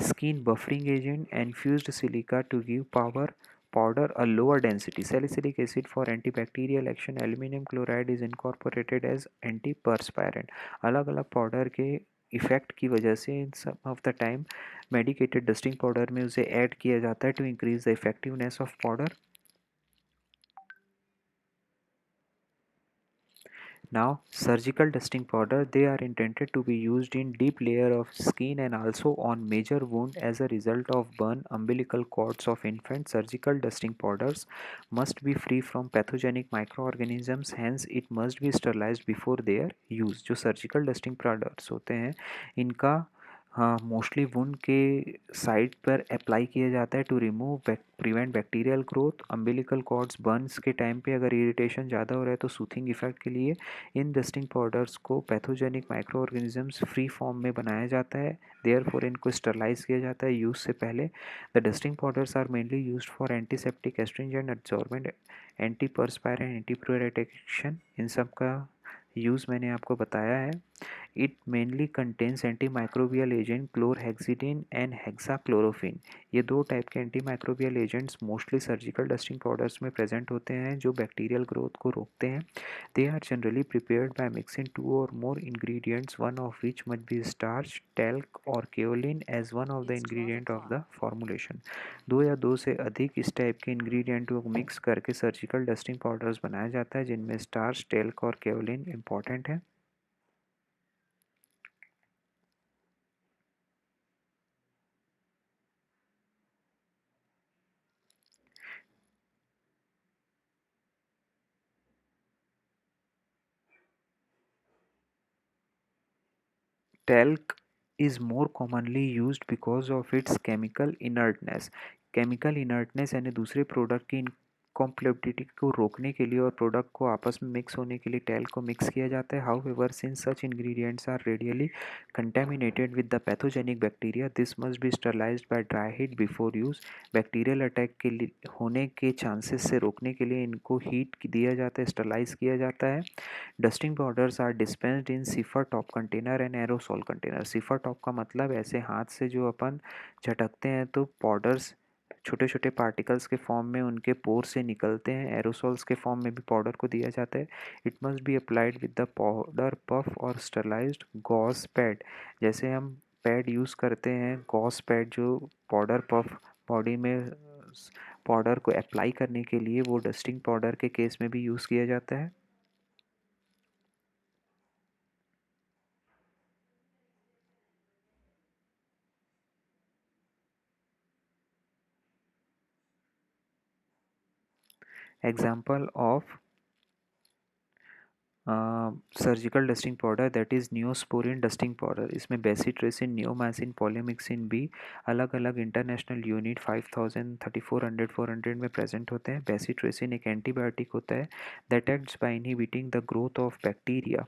Speaker 1: skin buffering agent, infused silica to give power powder a lower density, salicylic acid for antibacterial action, aluminum chloride is incorporated as antiperspirant। अलग अलग powder के effect की वजह से in some of the time medicated dusting powder में उसे add किया जाता है to increase the effectiveness of powder. Now, surgical dusting powder, they are intended to be used in deep layer of skin and also on major wound as a result of burn umbilical cords of infant. Surgical dusting powders must be free from pathogenic microorganisms, hence it must be sterilized before their use। जो surgical dusting powders होते हैं इनका हाँ, mostly wound के side पर apply किया जाता है to remove prevent bacterial growth. Umbilical cords burns के टाइम पे अगर इरिटेशन ज़्यादा हो रहा है तो सूथिंग इफेक्ट के लिए इन डस्टिंग पाउडर्स को pathogenic micro organisms free form में बनाया जाता है। देयरफॉर इनको स्टरलाइज किया जाता है यूज़ से पहले। The dusting powders are mainly used for antiseptic, astringent, absorbent, antiperspirant, antipruritic. इन सब का यूज़ मैंने आपको बताया है। It mainly contains antimicrobial agent chlorhexidine and hexachlorophene। ये दो टाइप के antimicrobial agents mostly surgical dusting powders में प्रेजेंट होते हैं जो बैक्टीरियल ग्रोथ को रोकते हैं। They are generally prepared by mixing two और more ingredients, one of which must be starch, talc और kaolin as one of the ingredient of the formulation. दो या दो से अधिक इस टाइप के इंग्रेडिएंट को मिक्स करके सर्जिकल डस्टिंग पाउडर्स बनाया जाता है जिनमें स्टार्च, टेल्क और केओलिन इंपॉर्टेंट है। Talc is more commonly used because of its chemical inertness। chemical inertness यानी दूसरे प्रोडक्ट की इनकॉम्पेटिबिलिटी को रोकने के लिए और प्रोडक्ट को आपस में मिक्स होने के लिए टैल्क को मिक्स किया जाता है। However since such ingredients are readily contaminated with the pathogenic bacteria, this must be sterilised by dry heat before use. Bacterial attack के लिए होने के चांसेस से रोकने के लिए इनको हीट दिया जाता है, स्टरलाइज किया जाता है। Dusting powders are dispensed in sifter top container and aerosol container. Sifter top का मतलब ऐसे हाथ से जो अपन झटकते हैं तो पाउडर्स छोटे छोटे पार्टिकल्स के फॉर्म में उनके पोर से निकलते हैं। एरोसोल्स के फॉर्म में भी पाउडर को दिया जाता है। It must be applied with the powder puff और स्टरलाइज्ड गॉस पैड। जैसे हम पैड यूज़ करते हैं, गॉस पैड जो पाउडर पफ बॉडी में पाउडर को अप्लाई करने के लिए, वो डस्टिंग पाउडर के केस में भी यूज़ किया जाता है। Example of surgical dusting powder that is Neosporin dusting powder. इसमें बेसिट्रेसिन, नियोमासिन, पॉलीमिक्सिन भी अलग अलग इंटरनेशनल यूनिट 5000, 3400, 400 में प्रेजेंट होते हैं। बेसिट्रेसिन एक एंटीबायोटिक होता है that acts by inhibiting the growth of bacteria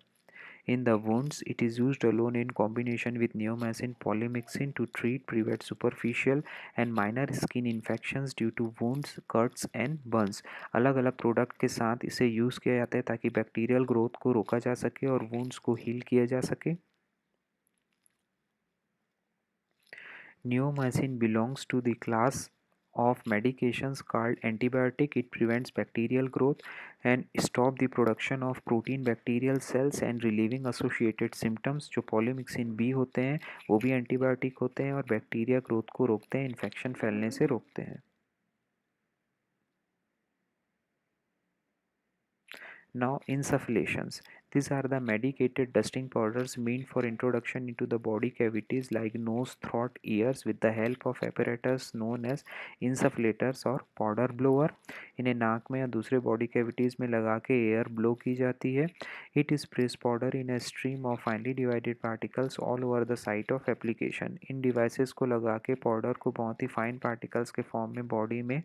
Speaker 1: in the wounds. It is used alone in combination with neomycin polymyxin to treat prevent superficial and minor skin infections due to wounds, cuts and burns। अलग अलग product के साथ इसे use किया जाता है ताकि bacterial growth को रोका जा सके और वुंड्स को हील किया जा सके। Neomycin belongs to the class of medications called antibiotic. It prevents bacterial growth and stop the production of protein bacterial cells and relieving associated symptoms। जो पॉलीमिक्सिन बी होते हैं वो भी एंटीबायोटिक होते हैं और बैक्टीरिया ग्रोथ को रोकते हैं, इन्फेक्शन फैलने से रोकते हैं। Now, insufflations. These are the medicated dusting powders meant for introduction into the body cavities like nose, throat, ears with the help of apparatus known as insufflators or powder blower। इन्हें नाक में या दूसरे body cavities में लगा के air blow की जाती है। It is press powder in a stream of finely divided particles all over the site of application। In devices को लगा के पाउडर को बहुत ही फाइन पार्टिकल्स के फॉर्म में बॉडी में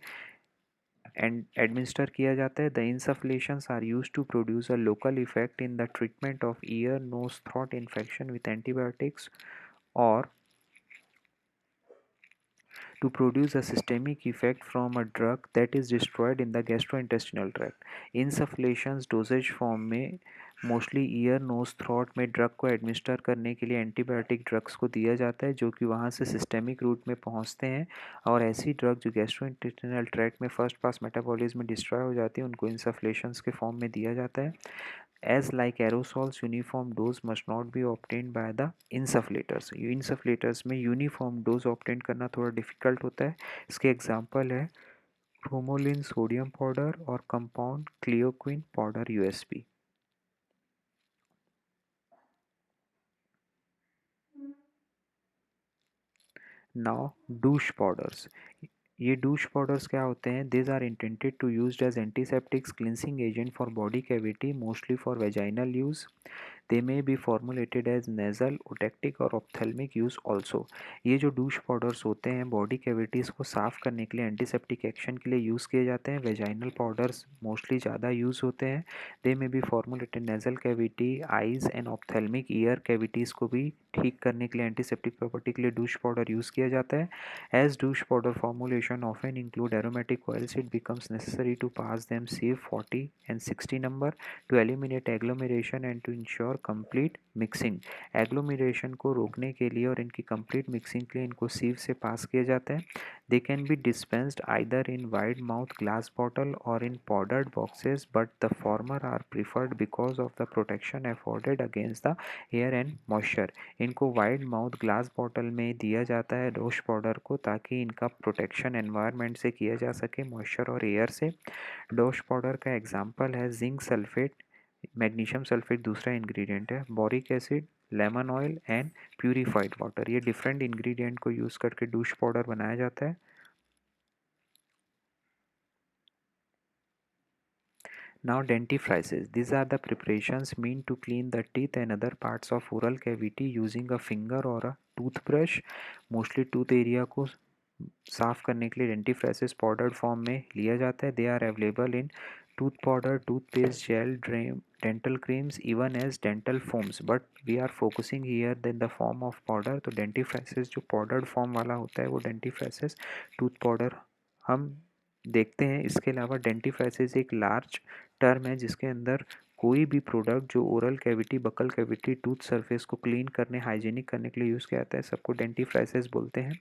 Speaker 1: and administer किया जाता है। The insufflations are used to produce a local effect in the treatment of ear, nose, throat infection with antibiotics or to produce a systemic effect from a drug that is destroyed in the gastrointestinal tract। insufflations dosage form में mostly year, knows, throat में drug को administer करने के लिए antibiotic drugs को दिया जाता है जो कि वहाँ से सिस्टेमिक रूट में पहुँचते हैं और ऐसी ड्रग जो गैस्ट्रोइंटेस्टिनल ट्रैक्ट में फर्स्ट पास मेटाबॉलिज्म में डिस्ट्रॉय हो जाती है उनको इंसफ्लेशंस के फॉर्म में दिया जाता है। As like aerosols, uniform dose must not be obtained by the insufflators। insufflators में यूनिफॉर्म डोज ऑब्टेन करना थोड़ा डिफिकल्ट होता है। इसके एग्जांपल है ब्रोमोलिन सोडियम पाउडर और compound clioquinol powder USP. Now douche powders. ये douche पाउडर्स क्या होते हैं? These are intended to used as antiseptics, cleansing agent for body cavity, mostly for vaginal use। They may be formulated as nasal, otic और ophthalmic use also. ये जो douche powders होते हैं body cavities को साफ़ करने के लिए, एंटीसेप्टिक एक्शन के लिए यूज़ किए जाते हैं। वेजाइनल पाउडर्स मोस्टली ज़्यादा यूज़ होते हैं। They may be formulated nasal cavity, eyes and ophthalmic ear cavities को भी ठीक करने के लिए एंटीसेप्टिक प्रॉपर्टी के लिए douche पाउडर यूज़ किया जाता है। As douche powder formulation often include aromatic oils, it becomes necessary to pass them sieve 40 and 60 number to eliminate agglomeration and to ensure complete mixing। Agglomeration को रोकने के लिए और इनकी कंप्लीट मिक्सिंग के लिए इनको सीव से पास किया जाता है। They can be dispensed either in wide mouth glass bottle और in powdered boxes, but the former are preferred because of the protection afforded against the air and moisture. इनको वाइड माउथ ग्लास बॉटल में दिया जाता है dose powder को, ताकि इनका protection environment से किया जा सके, मॉइस्चर और एयर से। डोश पाउडर का एग्जांपल है जिंक सल्फेट, मैग्नीशियम सल्फेट दूसरा इंग्रेडिएंट है, boric acid, lemon oil and purified water. ये डिफरेंट इंग्रेडिएंट को यूज़ करके डूश पाउडर बनाया जाता है। Now dentifrices. These are the preparations meant to clean the teeth and other parts of oral cavity using a finger or a toothbrush. Mostly tooth area को साफ करने के लिए डेंटिफ्राइसिस पाउडर्ड फॉर्म में लिया जाता है। They are available in tooth powder, toothpaste, gel, dental creams, even as dental foams, but we are focusing here then the form of powder. तो डेंटिफ्राइसिस जो पाउडर्ड फॉर्म वाला होता है वो डेंटिफ्राइसिस टूथ पाउडर हम देखते हैं। इसके अलावा डेंटिफ्राइसिस एक लार्ज टर्म है जिसके अंदर कोई भी प्रोडक्ट जो oral cavity, buccal cavity, tooth surface को क्लीन करने, हाइजीनिक करने के लिए यूज़ किया जाता है, सबको डेंटिफ्राइसिस बोलते हैं।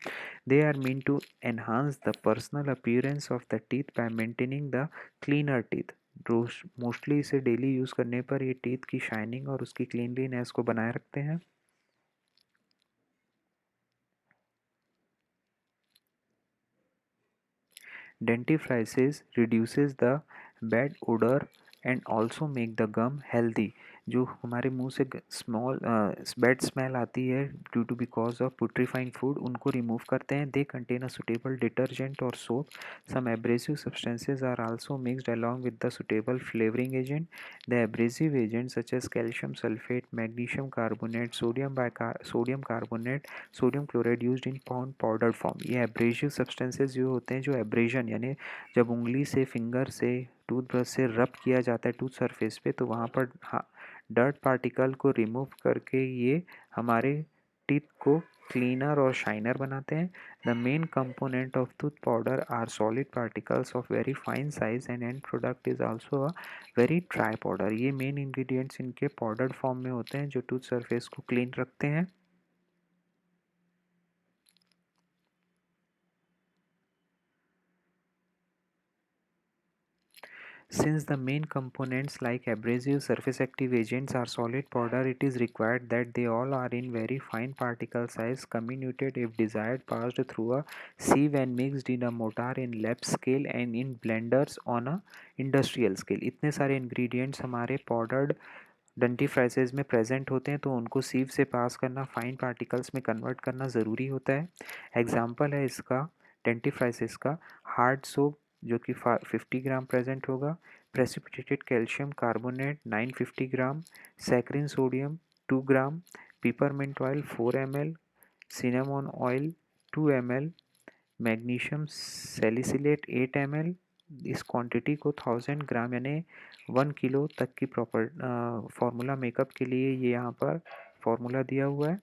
Speaker 1: They are meant to enhance the personal appearance of the teeth by maintaining the cleaner teeth. Mostly इसे डेली यूज़ करने पर ये टीथ की शाइनिंग और उसकी क्लीनलीनेस को बनाए रखते हैं। Dentifrices reduces the bad odor and also make the gum healthy। जो हमारे मुंह से स्मॉल बैड स्मेल आती है due to because of putrefying food, उनको रिमूव करते हैं। They contain a suitable detergent और soap. Some abrasive substances are also mixed along with the suitable flavouring agent. The abrasive agent such as calcium sulphate, magnesium carbonate, sodium carbonate, sodium chloride used in powder form. ये abrasive substances जो होते हैं, जो abrasion यानी जब उंगली से, finger से, टूथब्रश से रब किया जाता है टूथ सरफेस पे, तो वहाँ पर डर्ट पार्टिकल को रिमूव करके ये हमारे टीथ को क्लीनर और शाइनर बनाते हैं। The main component of tooth powder are solid particles of very fine size and and product is also a very dry powder. ये मेन इंग्रेडिएंट्स इनके पाउडर फॉर्म में होते हैं जो टूथ सरफेस को क्लीन रखते हैं। Since the main components like abrasive surface active agents are solid powder, it is required that they all are in very fine particle size, comminuted if desired, passed through a sieve and mixed in a mortar in lab scale and in blenders on a industrial scale। इतने सारे ingredients हमारे powdered डेंटिफ्राइसेस में present होते हैं, तो उनको सीव से पास करना, फाइन पार्टिकल्स में कन्वर्ट करना ज़रूरी होता है। एग्जाम्पल है इसका डेंटिफ्राइसिस का हार्ड सोप जो कि 50 ग्राम प्रेजेंट होगा, precipitated calcium carbonate 950 gram, saccharin sodium 2 gram, peppermint oil 4 ml, cinnamon oil 2 ml, magnesium salicylate 8 ml। इस क्वांटिटी को 1000 ग्राम यानी 1 किलो तक की प्रॉपर फार्मूला मेकअप के लिए ये यहाँ पर फार्मूला दिया हुआ है।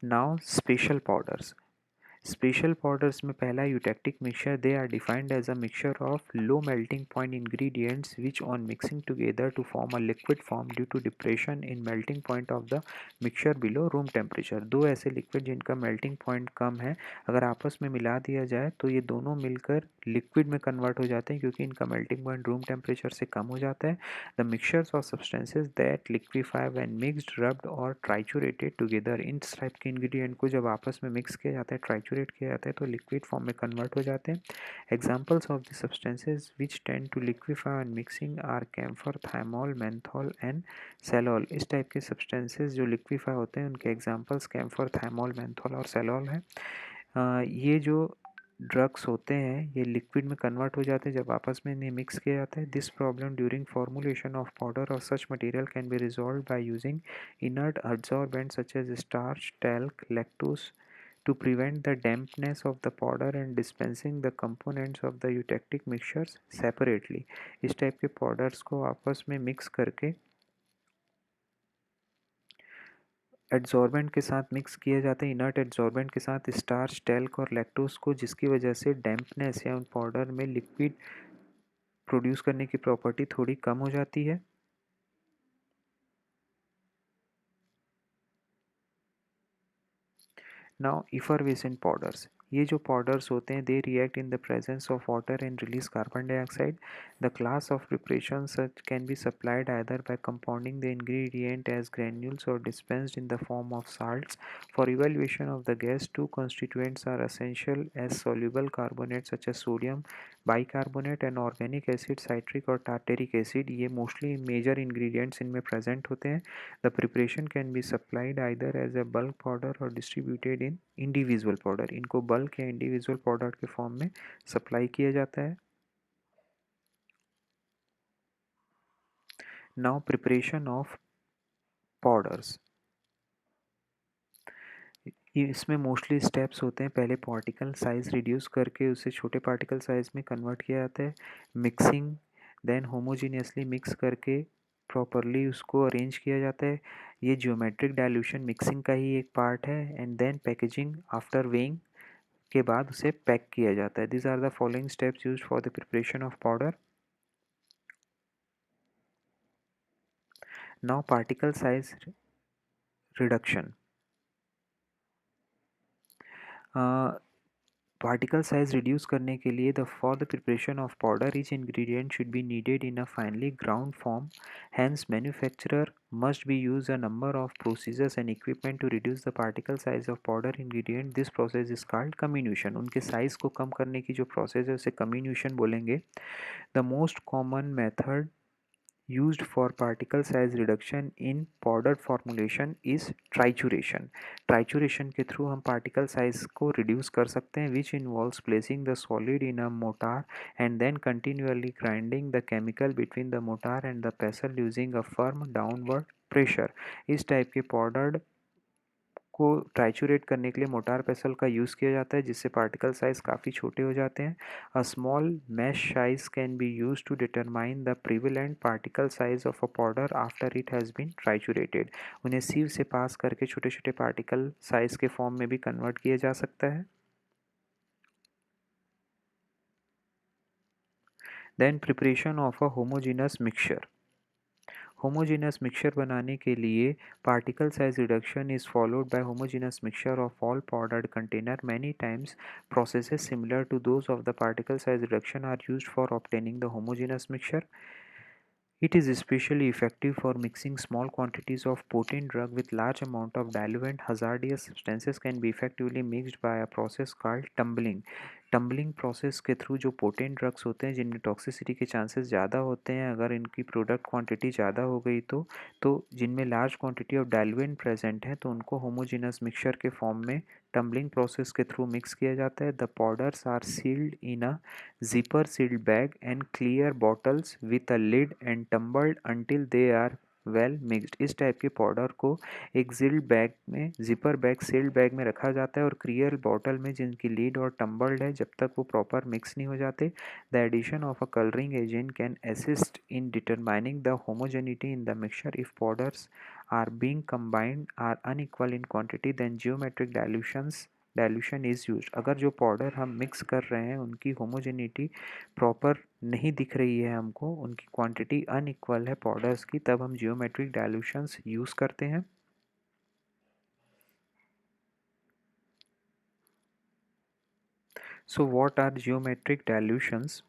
Speaker 1: Now special powders. Special powders में पहला eutectic mixture. They are defined as a mixture of low melting point ingredients which on mixing together to form a liquid form due to depression in melting point of the mixture below room temperature. दो ऐसे liquid जिनका melting point कम है, अगर आपस में मिला दिया जाए तो ये दोनों मिलकर लिक्विड में कन्वर्ट हो जाते हैं क्योंकि इनका मेल्टिंग पॉइंट रूम टेम्परेचर से कम हो जाता है। The mixtures of substances that liquefy when mixed, rubbed और ट्राइचुरेटेड टुगेदर। इन टाइप के इंग्रेडिएंट को जब आपस में मिक्स किया जाता है, ट्राइचुरेट किया जाता है, तो लिक्विड फॉर्म में कन्वर्ट हो जाते हैं। Examples of the substances which tend to liquefy on mixing are camphor, thymol, menthol and salol. इस टाइप के सब्सटेंसेज जो लिक्विफाई होते हैं उनके एग्जाम्पल्स कैम्फर, थाइमोल, मेंथोल और सेलॉल हैं। ये जो ड्रग्स होते हैं ये लिक्विड में कन्वर्ट हो जाते हैं जब आपस में इन्हें मिक्स किया जाता है. This problem during formulation of powder और such material can be resolve by using inert adsorbents such as starch, talc, lactose to prevent the dampness of the powder and dispensing the components of the eutectic mixtures separately. इस type के powders को आपस में mix करके adsorbent के साथ mix किए जाते हैं इनर्ट एड्सॉर्बेंट के साथ स्टार्च टेल्क और लैक्टोज को जिसकी वजह से डैम्पनेस या उन पाउडर में लिक्विड प्रोड्यूस करने की प्रॉपर्टी थोड़ी कम हो जाती है. नाउ इफरवेसेंट पाउडर्स ये जो पाउडर्स होते हैं they react in the presence of water and release carbon dioxide. The class of preparation such can be supplied either bye compounding the ingredient as granules or dispensed in the form of salts. For evaluation of the gas, two constituents are essential as soluble carbonates such as sodium bicarbonate and organic acid citric और tartaric acid. ये mostly major ingredients इनमें present होते हैं. The preparation can be supplied either as a bulk powder or distributed in individual powder. इनको bulk या individual powder के form में supply किया जाता है. Now preparation of powders. इसमें मोस्टली स्टेप्स होते हैं. पहले पार्टिकल साइज़ रिड्यूस करके उसे छोटे पार्टिकल साइज़ में कन्वर्ट किया जाता है. मिक्सिंग देन होमोजीनियसली मिक्स करके प्रॉपरली उसको अरेंज किया जाता है. ये जियोमेट्रिक डाइल्यूशन मिक्सिंग का ही एक पार्ट है. And then packaging after weighing के बाद उसे पैक किया जाता है. This are the following steps used for the preparation of powder. Now particle size reduction. Particle size reduce करने के लिए the for the preparation of powder each ingredient should be kneaded in a finely ground form. Hence manufacturer must be use a number of procedures and equipment to reduce the particle size of powder ingredient. This process is called comminution. उनके size को कम करने की जो process है उसे comminution बोलेंगे. The most common method used for particle size reduction in powder formulation is trituration. Trituration के through हम particle size को reduce कर सकते हैं which involves placing the solid in a mortar and then continually grinding the chemical between the mortar and the pestle using a firm downward pressure. इस type के powdered को ट्राइचुरेट करने के लिए मोटार पेसल का यूज़ किया जाता है जिससे पार्टिकल साइज़ काफ़ी छोटे हो जाते हैं. A small mesh size can be use to determine the prevalent particle size of a powder after it has been triturated. उन्हें सीव से पास करके छोटे छोटे पार्टिकल साइज के फॉर्म में भी कन्वर्ट किया जा सकता है. Then preparation of a homogeneous mixture. Homogeneous mixture बनाने के लिए particle size reduction is followed by homogeneous mixture of all powdered container. Many times processes similar to those of the particle size reduction are used for obtaining the homogeneous mixture. It is especially effective for mixing small quantities of potent drug with large amount of diluent. Hazardous substances can be effectively mixed by a process called tumbling. Tumbling process के through जो potent drugs होते हैं जिनमें toxicity के chances ज़्यादा होते हैं अगर इनकी प्रोडक्ट क्वांटिटी ज़्यादा हो गई तो जिनमें large quantity of diluent present है तो उनको होमोजेनस मिक्सचर के फॉर्म में टम्बलिंग प्रोसेस के थ्रू मिक्स किया जाता है. The powders are sealed in a zipper sealed bag and clear bottles with a lid and tumbled until they are well mixed. इस टाइप के पाउडर को एक जिल्ड बैग में जिपर बैग सील्ड बैग में रखा जाता है और क्लियर बॉटल में जिनकी लीड और टम्बल्ड है जब तक वो प्रॉपर मिक्स नहीं हो जाते. The addition of a colouring agent can assist in determining the homogeneity in the mixture. If powders are being combined are unequal in quantity then geometric dilution is use. अगर जो powder हम mix कर रहे हैं उनकी homogeneity proper नहीं दिख रही है हमको उनकी क्वांटिटी अनइक्वल है पाउडर्स की तब हम जियोमेट्रिक डाइल्यूशंस यूज़ करते हैं. So what are geometric dilutions?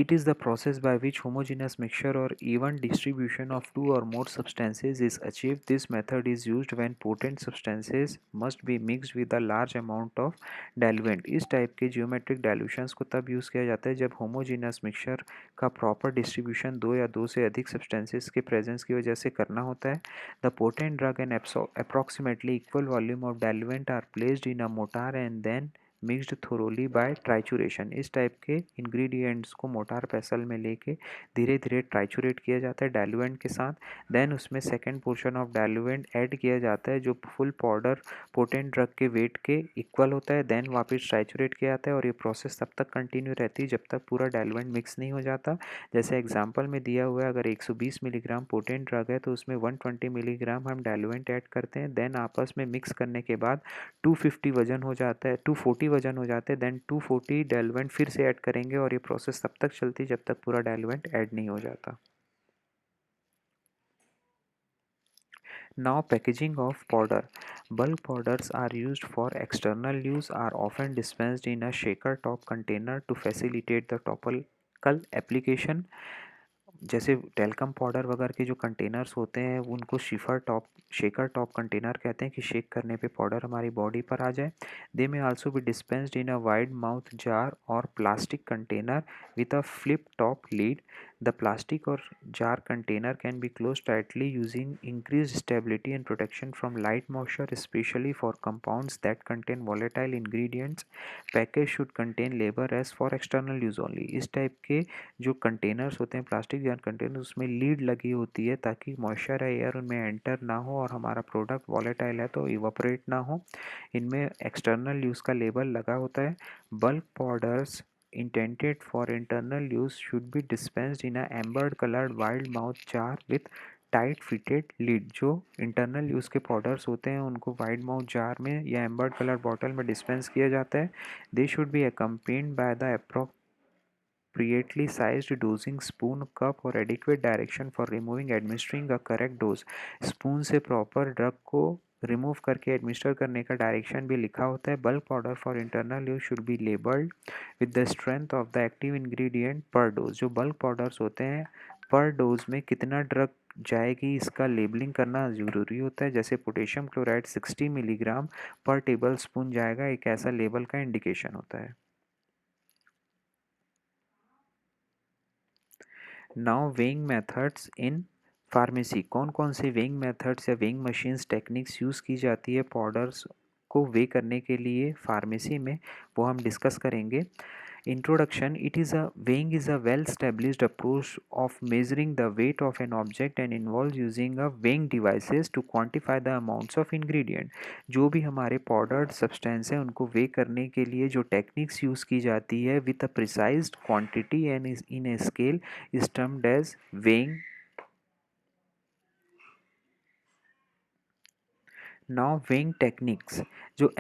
Speaker 1: It is the process by which homogeneous mixture or even distribution of two or more substances is achieved. This method is used when potent substances must be mixed with a large amount of diluent. इस type के geometric dilutions को तब use किया जाता है जब homogeneous mixture का proper distribution दो या दो से अधिक substances के presence की वजह से करना होता है. The potent drug and approximately equal volume of diluent are placed in a mortar and then mixed thoroughly by trituration. इस टाइप के इंग्रेडिएंट्स को मोटार पेसल में लेके धीरे धीरे ट्राइचुरेट किया जाता है डाइल्यूएंट के साथ। देन उसमें second portion of diluent add किया जाता है जो फुल पाउडर पोटेंट ड्रग के वेट के इक्वल होता है। देन वापस ट्राइचुरेट किया जाता है और ये प्रोसेस तब तक कंटिन्यू रहती है जब तक पूरा डाइल्यूएंट मिक्स नहीं हो जाता। जैसे एग्जांपल में दिया हुआ है, अगर 120 मिलीग्राम पोटेंट ड्रग है तो उसमें 120 मिलीग्राम हम डाइल्यूएंट ऐड करते हैं। देन आपस में मिक्स करने के बाद 250 वजन हो जाता है, 240 वजन हो जाते हैं। देन 240 डाइल्यूएंट फिर से ऐड करेंगे और ये प्रोसेस तब तक चलती है जब तक पूरा डाइल्यूएंट ऐड नहीं हो जाता। Now packaging of powder. Bulk powders are used for external use, are often dispensed in a shaker top container to facilitate the topical application. जैसे टेल्कम पाउडर वगैरह के जो कंटेनर्स होते हैं उनको शेकर टॉप कंटेनर कहते हैं कि शेक करने पे पाउडर हमारी बॉडी पर आ जाए। They may also be dispensed in a wide mouth jar और plastic container with a flip top lid. The plastic और jar container can be close tightly using increase stability and protection from light moisture specially for compounds that contain volatile ingredients. Package should contain label as for external use only. इस type के जो containers होते हैं plastic या container उसमें lead लगी होती है ताकि मॉइस्चर है एयर उनमें एंटर ना हो और हमारा प्रोडक्ट वॉलेटाइल है तो इवापोरेट ना हो। इनमें एक्सटर्नल यूज़ का लेबल लगा होता है। Bulk powders intended for internal use should be dispensed in a amber colored wide mouth jar with tight fitted lead. जो इंटरनल यूज़ के पाउडर्स होते हैं उनको वाइड माउथ जार में या एम्बर्ड कलर बॉटल में डिस्पेंस किया जाता है। They should be accompanied by the appropriately sized dosing spoon, cup or adequate direction for removing administering a correct dose। Spoon से प्रॉपर ड्रग को रिमूव करके एडमिनिस्टर करने का डायरेक्शन भी लिखा होता है। Bulk powder for internal use should be labelled with the strength of the active ingredient पर डोज। जो बल्क पाउडर्स होते हैं पर डोज में कितना ड्रग जाएगी इसका लेबलिंग करना ज़रूरी होता है। जैसे पोटेशियम क्लोराइड 60 मिलीग्राम पर टेबल स्पून जाएगा, एक ऐसा लेबल का इंडिकेशन होता है। Now weighing methods in pharmacy. कौन कौन से वेइंग मेथड्स या वेइंग मशीन्स टेक्निक्स यूज़ की जाती है पाउडर्स को वे करने के लिए फार्मेसी में, वो हम डिस्कस करेंगे। Introduction. Weighing is a well established approach of measuring the weight of an object and involves using a weighing devices to quantify the amounts of ingredient। जो भी हमारे पाउडर्ड सब्सटेंस हैं उनको वे करने के लिए जो टेक्निक्स यूज़ की जाती है with a precised quantity and in a scale is termed as weighing। Now weighing techniques. जो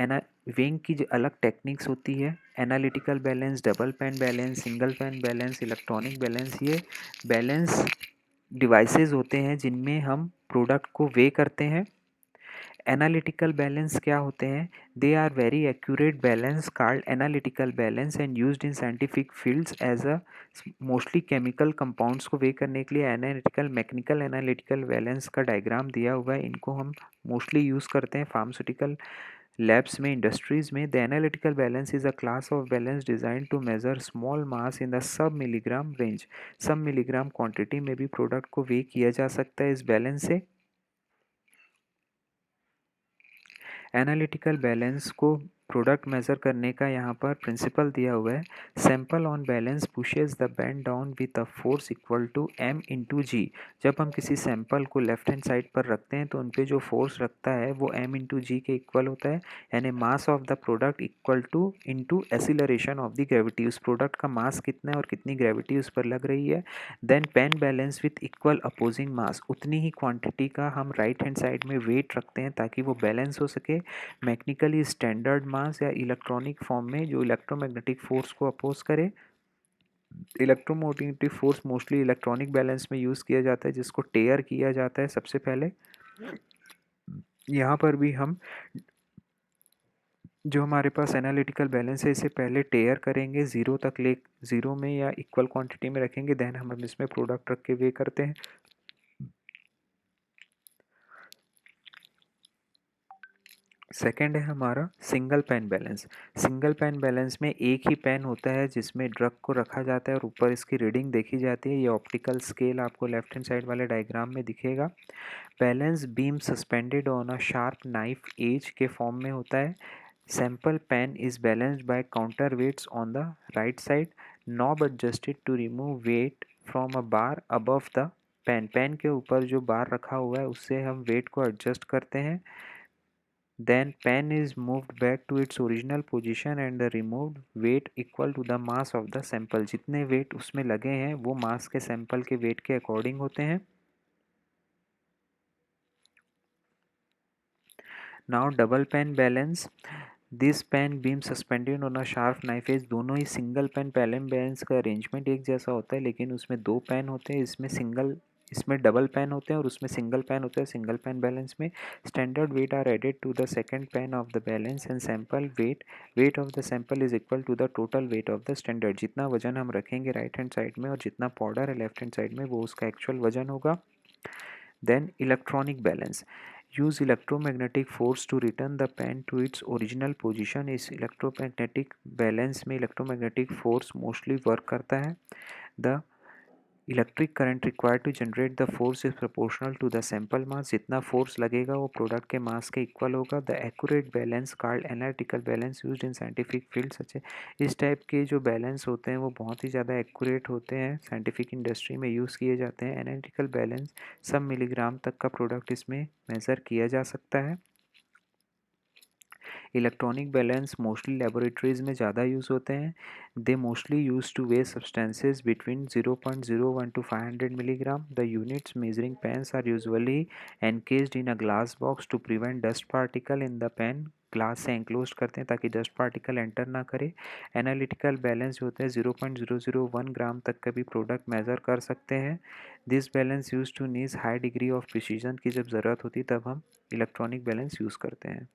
Speaker 1: वेइंग की जो अलग टेक्निक्स होती है, analytical balance, double pan balance, single pan balance, electronic balance, ये बैलेंस डिवाइसेस होते हैं जिनमें हम प्रोडक्ट को वे करते हैं। एनालिटिकल बैलेंस क्या होते हैं? They are very accurate balance called analytical balance and used in scientific fields as a mostly chemical compounds को वे करने के लिए एनालिटिकल मैकेनिकल एनालिटिकल बैलेंस का डायग्राम दिया हुआ है। इनको हम मोस्टली यूज़ करते हैं फार्मास्यूटिकल labs में, इंडस्ट्रीज में। The analytical balance is a class of balance design to measure small mass in the sub milligram range. Sub milligram quantity में भी प्रोडक्ट को वे किया जा सकता है इस बैलेंस से। एनालिटिकल बैलेंस को प्रोडक्ट मेज़र करने का यहाँ पर प्रिंसिपल दिया हुआ है। Sample on balance pushes the band down with a force equal to m into G. जब हम किसी सैंपल को लेफ्ट हैंड साइड पर रखते हैं तो उन पर जो फोर्स रखता है वो m इंटू जी के इक्वल होता है। यानी मास of the product equal two into acceleration of the gravity. उस प्रोडक्ट का मास कितना है और कितनी ग्रेविटी उस पर लग रही है। Then pan balance with equal opposing mass. उतनी ही क्वांटिटी का हम राइट हैंड साइड में वेट रखते हैं ताकि वो बैलेंस हो सके। मैकेनिकली स्टैंडर्ड मास या इलेक्ट्रॉनिक फॉर्म में जो इलेक्ट्रोमैग्नेटिक फोर्स को अपोज करे। Electromotive force mostly electronic balance में यूज़ किया जाता है जिसको टेयर किया जाता है सबसे पहले। यहाँ पर भी हम जो हमारे पास एनालिटिकल बैलेंस है इसे पहले टेयर करेंगे, ज़ीरो तक ले, ज़ीरो में या इक्वल क्वांटिटी में रखेंगे। देन हम इसमें प्रोडक्ट रख के वे करते हैं। सेकेंड है हमारा single pan balance. Single pan balance में एक ही पेन होता है जिसमें ड्रग को रखा जाता है और ऊपर इसकी रीडिंग देखी जाती है। ये ऑप्टिकल स्केल आपको लेफ्ट हैंड साइड वाले डायग्राम में दिखेगा। Balance beam suspended on a sharp knife as के फॉर्म में होता है। Sample pen is balanced by counterweights on the right side. Knob adjusted to remove weight from a bar above the pan pan के ऊपर जो बार रखा हुआ है उससे हम वेट को एडजस्ट करते हैं. Then pen is moved back to its original position and the removed weight equal to the mass of the sample. जितने वेट उसमें लगे हैं वो मास के सैंपल के वेट के अकॉर्डिंग होते हैं. Now double pen balance. This pan beam suspended on a sharp knife edge. दोनों ही सिंगल पेन पैलम बैलेंस का अरेंजमेंट एक जैसा होता है लेकिन उसमें दो पेन होते हैं. इसमें डबल पेन होते हैं और उसमें सिंगल पेन होता है. सिंगल पेन बैलेंस में standard weight are added to the second pan of the balance and sample weight of the sample is equal to the total weight of the standard. जितना वजन हम रखेंगे right hand side में और जितना powder है left hand side में वो उसका एक्चुअल वजन होगा. Then electronic balance. Use electromagnetic force to return the pen to its original position. इस electromagnetic balance में electromagnetic force mostly work करता है. The electric current required to generate the force is proportional to the sample mass. जितना force लगेगा वो product के मास के equal होगा. The accurate balance called analytical balance used in scientific field such. इस type के जो बैलेंस होते हैं वो बहुत ही ज़्यादा एक्यूरेट होते हैं, साइंटिफिक इंडस्ट्री में यूज़ किए जाते हैं. एनालिटिकल बैलेंस सब मिलीग्राम तक का प्रोडक्ट इसमें मेज़र किया जा सकता है. इलेक्ट्रॉनिक बैलेंस मोस्टली लेबोरेटरीज में ज़्यादा यूज़ होते हैं. They mostly use to weigh substances between 0.01 to 500 milligram. The units measuring pans are usually encased in a glass box to prevent dust particle in the pan. Glass से enclose करते हैं ताकि dust particle enter ना करे. Analytical balance जो होता है 0.001 ग्राम तक का भी प्रोडक्ट मेज़र कर सकते हैं. This balance use to needs high degree of precision की जब ज़रूरत होती तब हम इलेक्ट्रॉनिक बैलेंस यूज़ करते हैं.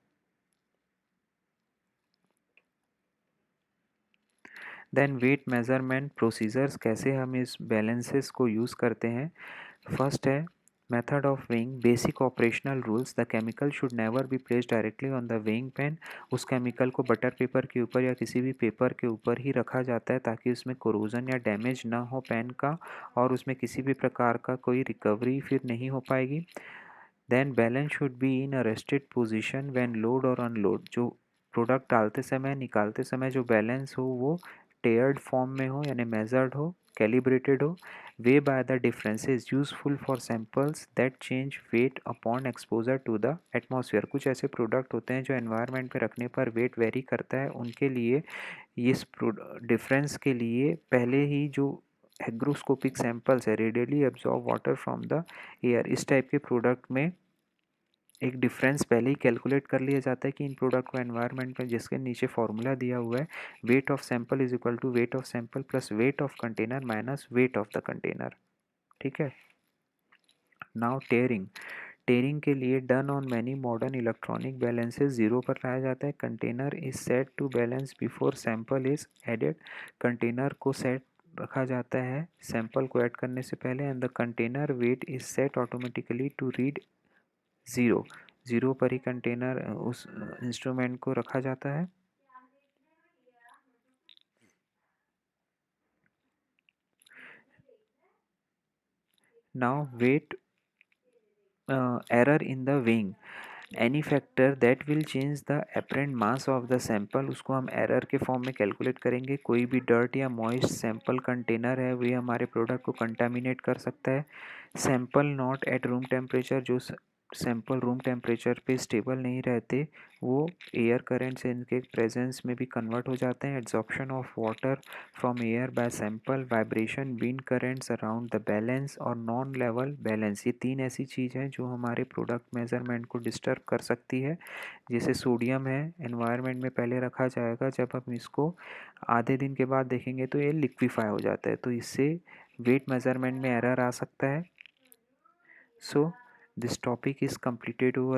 Speaker 1: Then weight measurement procedures. कैसे हम इस बैलेंसेस को यूज़ करते हैं. फर्स्ट है method of weighing. Basic operational rules. The chemical should never be placed directly on the weighing pan. उस केमिकल को बटर पेपर के ऊपर या किसी भी पेपर के ऊपर ही रखा जाता है ताकि उसमें कोरोजन या डैमेज ना हो पेन का और उसमें किसी भी प्रकार का कोई रिकवरी फिर नहीं हो पाएगी. Then balance should be in a rested position when load और अनलोड. जो प्रोडक्ट डालते समय निकालते समय जो बैलेंस हो वो टेयर्ड फॉर्म में हो यानी मेजर्ड हो, कैलिब्रेटेड हो. Weigh by the differences useful for samples that change weight upon exposure to the atmosphere. कुछ ऐसे प्रोडक्ट होते हैं जो एनवायरनमेंट में रखने पर वेट वेरी करता है. उनके लिए इस डिफरेंस के लिए पहले ही जो hygroscopic सैंपल्स है radially absorb water from the air. इस टाइप के प्रोडक्ट में एक डिफरेंस पहले ही कैलकुलेट कर लिया जाता है कि इन प्रोडक्ट को एनवायरनमेंट में जिसके नीचे फॉर्मूला दिया हुआ है weight of sample is equal to weight of sample plus weight of container minus weight of the container. ठीक है. Now taring. टेयरिंग के लिए done on many modern electronic balances zero पर लाया जाता है. Container is set to balance before sample is added. Container को set रखा जाता है सैंपल को ऐड करने से पहले and the container weight is set automatically to read zero. Zero पर ही कंटेनर उस इंस्ट्रूमेंट को रखा जाता है. Now weight error in the weighing. Any factor that will change the apparent mass of the sample उसको हम एरर के फॉर्म में कैलकुलेट करेंगे. कोई भी डर्ट या मॉइस्ट सैंपल कंटेनर है वही हमारे प्रोडक्ट को कंटामिनेट कर सकता है. Sample not at room temperature. जो सैंपल रूम टेम्परेचर पे स्टेबल नहीं रहते वो एयर करंट से इनके प्रेजेंस में भी कन्वर्ट हो जाते हैं. Absorption of water from air by sample. Vibration wind currents around the balance और नॉन लेवल बैलेंस. ये तीन ऐसी चीज़ हैं जो हमारे प्रोडक्ट मेजरमेंट को डिस्टर्ब कर सकती है. जैसे सोडियम है एनवायरनमेंट में पहले रखा जाएगा, जब हम इसको आधे दिन के बाद देखेंगे तो ये लिक्विफाई हो जाता है तो इससे वेट मेजरमेंट में एरर आ सकता है. So this topic is completed over